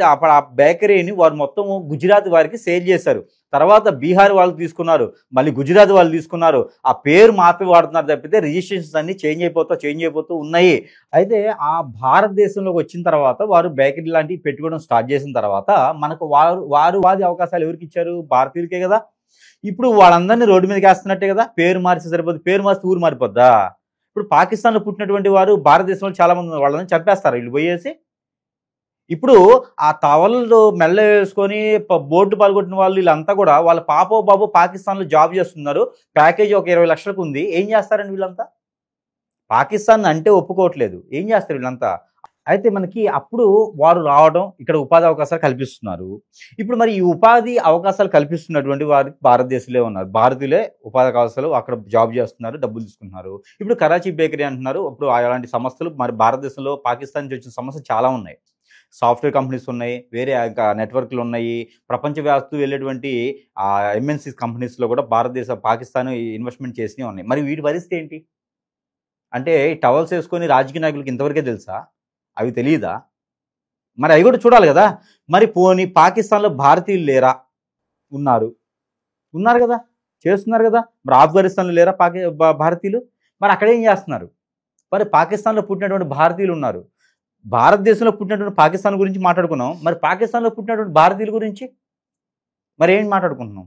అప్పుడు ఆ బేకరీని వారు మొత్తం గుజరాత్ వారికి సేల్ చేశారు. తర్వాత బీహార్ వాళ్ళు తీసుకున్నారు, మళ్ళీ గుజరాత్ వాళ్ళు తీసుకున్నారు. ఆ పేరు మాత్రమే వాడుతున్నారు తప్పితే రిజిస్ట్రేషన్స్ అన్ని చేంజ్ అయిపోతూ ఉన్నాయి. అయితే ఆ భారతదేశంలోకి వచ్చిన తర్వాత వారు బేకరీ లాంటివి పెట్టుకోవడం స్టార్ట్ చేసిన తర్వాత మనకు వాది అవకాశాలు ఎవరికి ఇచ్చారు? భారతీయులకే కదా. ఇప్పుడు వాళ్ళందరినీ రోడ్డు మీదకి వేస్తున్నట్టే కదా. పేరు మార్చి సరిపోద్ది, పేరు మార్చి ఊరు మారిపోద్దా? ఇప్పుడు పాకిస్తాన్లో పుట్టినటువంటి వారు భారతదేశంలో చాలా మంది ఉన్నారు, వాళ్ళని చంపేస్తారు వీళ్ళు పోయేసి. ఇప్పుడు ఆ టవల్ మెల్ల వేసుకొని బోర్డు పాల్గొట్టిన వాళ్ళు వీళ్ళంతా కూడా వాళ్ళ పాపో బాబు పాకిస్తాన్లో జాబ్ చేస్తున్నారు, ప్యాకేజ్ ఒక 20 లక్షలకు ఉంది. ఏం చేస్తారండి వీళ్ళంతా? పాకిస్తాన్ అంటే ఒప్పుకోవట్లేదు, ఏం చేస్తారు వీళ్ళంతా? అయితే మనకి అప్పుడు వారు రావడం, ఇక్కడ ఉపాధి అవకాశాలు కల్పిస్తున్నారు. ఇప్పుడు మరి ఈ ఉపాధి అవకాశాలు కల్పిస్తున్నటువంటి వారు భారతదేశంలో ఉన్నారు, భారతీయులే ఉపాధి అవకాశాలు అక్కడ జాబ్ చేస్తున్నారు, డబ్బులు తీసుకుంటున్నారు. ఇప్పుడు కరాచీ బేకరీ అంటున్నారు. ఇప్పుడు అలాంటి సంస్థలు మరి భారతదేశంలో పాకిస్తాన్ నుంచి వచ్చిన సంస్థలు చాలా ఉన్నాయి. సాఫ్ట్వేర్ కంపెనీస్ ఉన్నాయి, వేరే ఇంకా నెట్వర్క్లు ఉన్నాయి, ప్రపంచవ్యాప్తి వెళ్ళేటువంటి ఎంఎన్సీ కంపెనీస్లో కూడా పాకిస్తాన్ ఇన్వెస్ట్మెంట్ చేసినవి ఉన్నాయి. మరి వీటి పరిస్థితి ఏంటి అంటే, టవల్స్ వేసుకొని రాజకీయ నాయకులకి ఇంతవరకే తెలుసా? అవి తెలియదా? మరి అవి కూడా చూడాలి కదా. మరి పోనీ పాకిస్తాన్లో భారతీయులు లేరా? ఉన్నారు కదా, చేస్తున్నారు కదా. మరి ఆఫ్ఘనిస్తాన్లో లేరా భారతీయులు? మరి అక్కడ ఏం చేస్తున్నారు? మరి పాకిస్తాన్లో పుట్టినటువంటి భారతీయులు ఉన్నారు, భారతదేశంలో పుట్టినటువంటి పాకిస్తాన్ గురించి మాట్లాడుకున్నాం. మరి పాకిస్తాన్లో పుట్టినటువంటి భారతీయుల గురించి మరి ఏం మాట్లాడుకుంటున్నాం?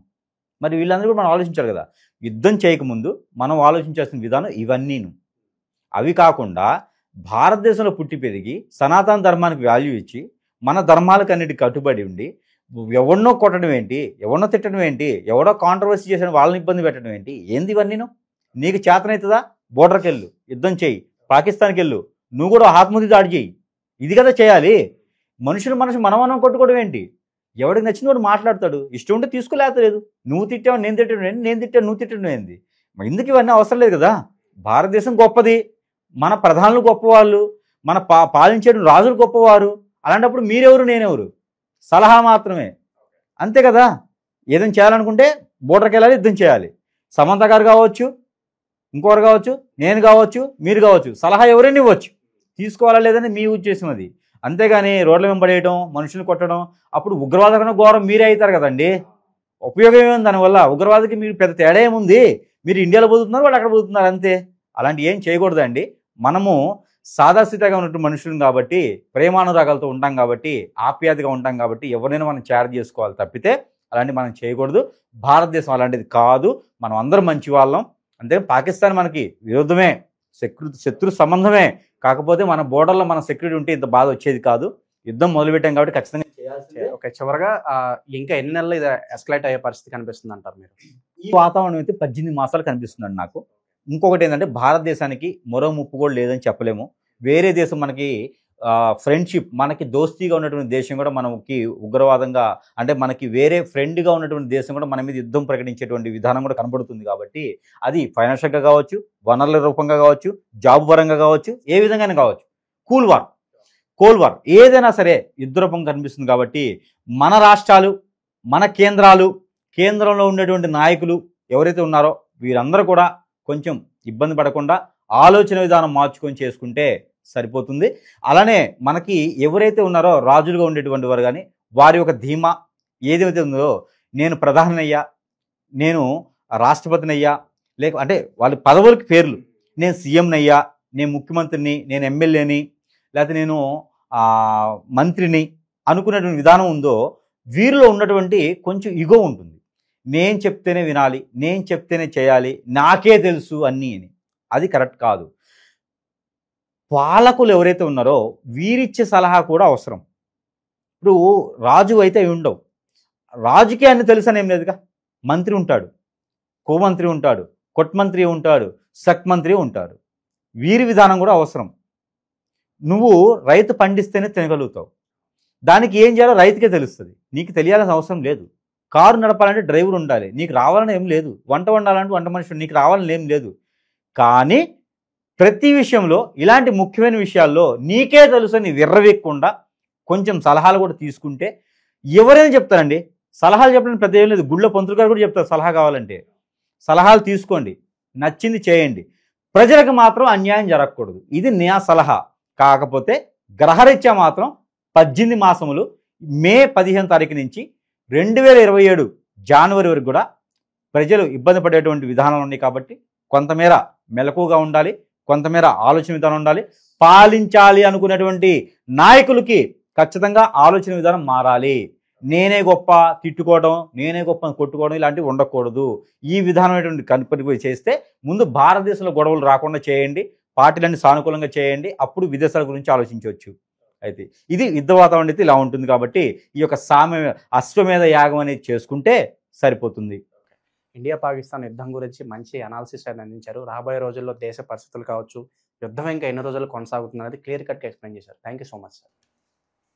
మరి వీళ్ళందరూ కూడా మనం ఆలోచించాలి కదా. యుద్ధం చేయకముందు మనం ఆలోచించాల్సిన విధానం ఇవన్నీను. అవి కాకుండా భారతదేశంలో పుట్టి పెరిగి సనాతన ధర్మానికి వాల్యూ ఇచ్చి మన ధర్మాలకు అన్నిటికి కట్టుబడి ఉండి ఎవరినో కొట్టడం ఏంటి, ఎవరినో తిట్టడం ఏంటి, ఎవడో కాంట్రవర్సీ చేసిన వాళ్ళని ఇబ్బంది పెట్టడం ఏంటి? ఏంది ఇవన్నీను? నీకు చేతనవుతుందా? బోర్డర్కి వెళ్ళు, యుద్ధం చేయి, పాకిస్తాన్కి వెళ్ళు, నువ్వు కూడా ఆత్మహత్య దాడి చేయి. ఇది కదా చేయాలి. మనుషులు మనం కొట్టుకోవడం ఏంటి? ఎవడికి నచ్చింది వాడు మాట్లాడతాడు, ఇష్టం ఉంటే తీసుకోలేదు. నువ్వు తిట్టావు నేను తిట్టడం ఏంటి, నేను తిట్టాను నువ్వు తిట్టడం ఏంది? ఎందుకు ఇవన్నీ అవసరం లేదు కదా. భారతదేశం గొప్పది, మన ప్రధానులు గొప్పవాళ్ళు, మన పాలించే రాజులు గొప్పవారు. అలాంటప్పుడు మీరెవరు నేనెవరు? సలహా మాత్రమే, అంతే కదా. ఏదైనా చేయాలనుకుంటే బోర్డర్కి వెళ్ళాలి, యుద్ధం చేయాలి. సమంత గారు కావచ్చు, ఇంకోరు కావచ్చు, నేను కావచ్చు, మీరు కావచ్చు, సలహా ఎవరైనా ఇవ్వచ్చు, తీసుకోవాలా లేదని మీ ఉద్దేశం అది. అంతేగాని రోడ్ల వెంబడేయడం, మనుషులు కొట్టడం, అప్పుడు ఉగ్రవాద కన్నా ఘోరం మీరే అవుతారు కదండి. ఉపయోగం ఏముంది దానివల్ల? ఉగ్రవాదికి మీరు పెద్ద తేడా ఏముంది? మీరు ఇండియాలో బతుకుతున్నారు, వాళ్ళు అక్కడ బతుకుతున్నారు, అంతే. అలాంటి ఏం చేయకూడదండి. మనము సాదాసీదాగా ఉన్నటువంటి మనుషులు కాబట్టి, ప్రేమానురాగాలతో ఉంటాం కాబట్టి, ఆప్యాయతగా ఉంటాం కాబట్టి ఎవరైనా మనం షేర్ చేసుకోవాలి తప్పితే అలాంటివి మనం చేయకూడదు. భారతదేశం అలాంటిది కాదు, మనం అందరం మంచి వాళ్ళం. అంతే. పాకిస్తాన్ మనకి విరుద్ధమే, శత్రు సంబంధమే. కాకపోతే మన బోర్డర్లో మన సెక్యూరిటీ ఉంటే ఇంత బాధ వచ్చేది కాదు. యుద్ధం మొదలుపెట్టాం కాబట్టి ఖచ్చితంగా చేయాల్సిందే. ఓకే, చివరిగా ఇంకా ఎన్ని నెలలు ఇది ఎస్కలేట్ అయ్యే పరిస్థితి కనిపిస్తుంది అంటారు మీరు? ఈ వాతావరణం అయితే 18 మాసాలు కనిపిస్తుందండి నాకు. ఇంకొకటి ఏంటంటే, భారతదేశానికి మరో ముప్పు కూడా లేదని చెప్పలేము. వేరే దేశం మనకి ఫ్రెండ్షిప్, మనకి దోస్తీగా ఉన్నటువంటి దేశం కూడా మనకి ఉగ్రవాదంగా, అంటే మనకి వేరే ఫ్రెండ్గా ఉన్నటువంటి దేశం కూడా మన మీద యుద్ధం ప్రకటించేటువంటి విధానం కూడా కనబడుతుంది. కాబట్టి అది ఫైనాన్షియల్గా కావచ్చు, వనరుల రూపంగా కావచ్చు, జాబ్ పరంగా కావచ్చు, ఏ విధంగానే కావచ్చు, కోల్ వార్ ఏదైనా సరే యుద్ధ రూపం కనిపిస్తుంది. కాబట్టి మన రాష్ట్రాలు, మన కేంద్రంలో ఉండేటువంటి నాయకులు ఎవరైతే ఉన్నారో వీరందరూ కూడా కొంచెం ఇబ్బంది పడకుండా ఆలోచన విధానం మార్చుకొని చేసుకుంటే సరిపోతుంది. అలానే మనకి ఎవరైతే ఉన్నారో రాజులుగా ఉండేటువంటి వారు కానీ, వారి యొక్క ధీమా ఏదైతే ఉందో, నేను ప్రధానయ్యా, నేను రాష్ట్రపతినయ్యా, అంటే వాళ్ళ పదవులకి పేర్లు, నేను సీఎంనయ్యా, నేను ముఖ్యమంత్రిని, నేను ఎమ్మెల్యేని, లేకపోతే నేను మంత్రిని అనుకునేటువంటి విధానం ఉందో, వీరిలో ఉన్నటువంటి కొంచెం ఇగో ఉంటుంది. నేను చెప్తేనే వినాలి, నేను చెప్తేనే చేయాలి, నాకే తెలుసు అన్నీ అని. అది కరెక్ట్ కాదు. పాలకులు ఎవరైతే ఉన్నారో వీరిచ్చే సలహా కూడా అవసరం. ఇప్పుడు రాజు అయితే ఉండవు, రాజుకే అన్ని తెలుసు అని ఏం లేదుగా. మంత్రి ఉంటాడు, కోమంత్రి ఉంటాడు, కొట్మంత్రి ఉంటాడు, సక్మంత్రి ఉంటారు. వీరి విధానం కూడా అవసరం. నువ్వు రైతు పండిస్తేనే తినగలుగుతావు, దానికి ఏం చేయాలో రైతుకే తెలుస్తుంది, నీకు తెలియాల్సిన అవసరం లేదు. కారు నడపాలంటే డ్రైవర్ ఉండాలి, నీకు రావాలని ఏం లేదు. వంట వండాలంటే వంట మనిషి, నీకు రావాలని ఏం లేదు. కానీ ప్రతి విషయంలో ఇలాంటి ముఖ్యమైన విషయాల్లో నీకే తెలుసు అని విర్రవీయకుండా కొంచెం సలహాలు కూడా తీసుకుంటే, ఎవరైనా చెప్తారండి సలహాలు చెప్పడానికి పెద్ద ఏం లేదు. గుళ్ళో పంతులు గారు కూడా చెప్తారు సలహా కావాలంటే. సలహాలు తీసుకోండి, నచ్చింది చేయండి, ప్రజలకు మాత్రం అన్యాయం జరగకూడదు, ఇది నా సలహా. కాకపోతే గ్రహరీత్యా మాత్రం 18 మాసములు మే 15 తారీఖు నుంచి 2027 జనవరి వరకు కూడా ప్రజలు ఇబ్బంది పడేటువంటి విధానాలు ఉన్నాయి. కాబట్టి కొంతమేర మెలకుగా ఉండాలి, కొంతమేర ఆలోచన విధానం ఉండాలి. పాలించాలి అనుకునేటువంటి నాయకులకి ఖచ్చితంగా ఆలోచన విధానం మారాలి. నేనే గొప్ప తిట్టుకోవడం, నేనే గొప్ప కొట్టుకోవడం ఇలాంటివి ఉండకూడదు. ఈ విధానమైనటువంటి కనిపి చేస్తే ముందు భారతదేశంలో గొడవలు రాకుండా చేయండి, పార్టీలన్నీ సానుకూలంగా చేయండి, అప్పుడు విదేశాల గురించి ఆలోచించవచ్చు. అయితే ఇది యుద్ధ వాతావరణం అయితే ఇలా ఉంటుంది. కాబట్టి ఈ యొక్క అశ్వమేధ యాగం అనేది చేసుకుంటే సరిపోతుంది. ఇండియా పాకిస్తాన్ యుద్ధం గురించి మంచి అనాలిసిస్ అని అందించారు. రాబోయే రోజుల్లో దేశ పరిస్థితులు కావచ్చు, యుద్ధం ఇంకా ఎన్ని రోజులు కొనసాగుతుంది అనేది క్లియర్ కట్గా ఎక్స్ప్లెయిన్ చేశారు. Thank you so much sir.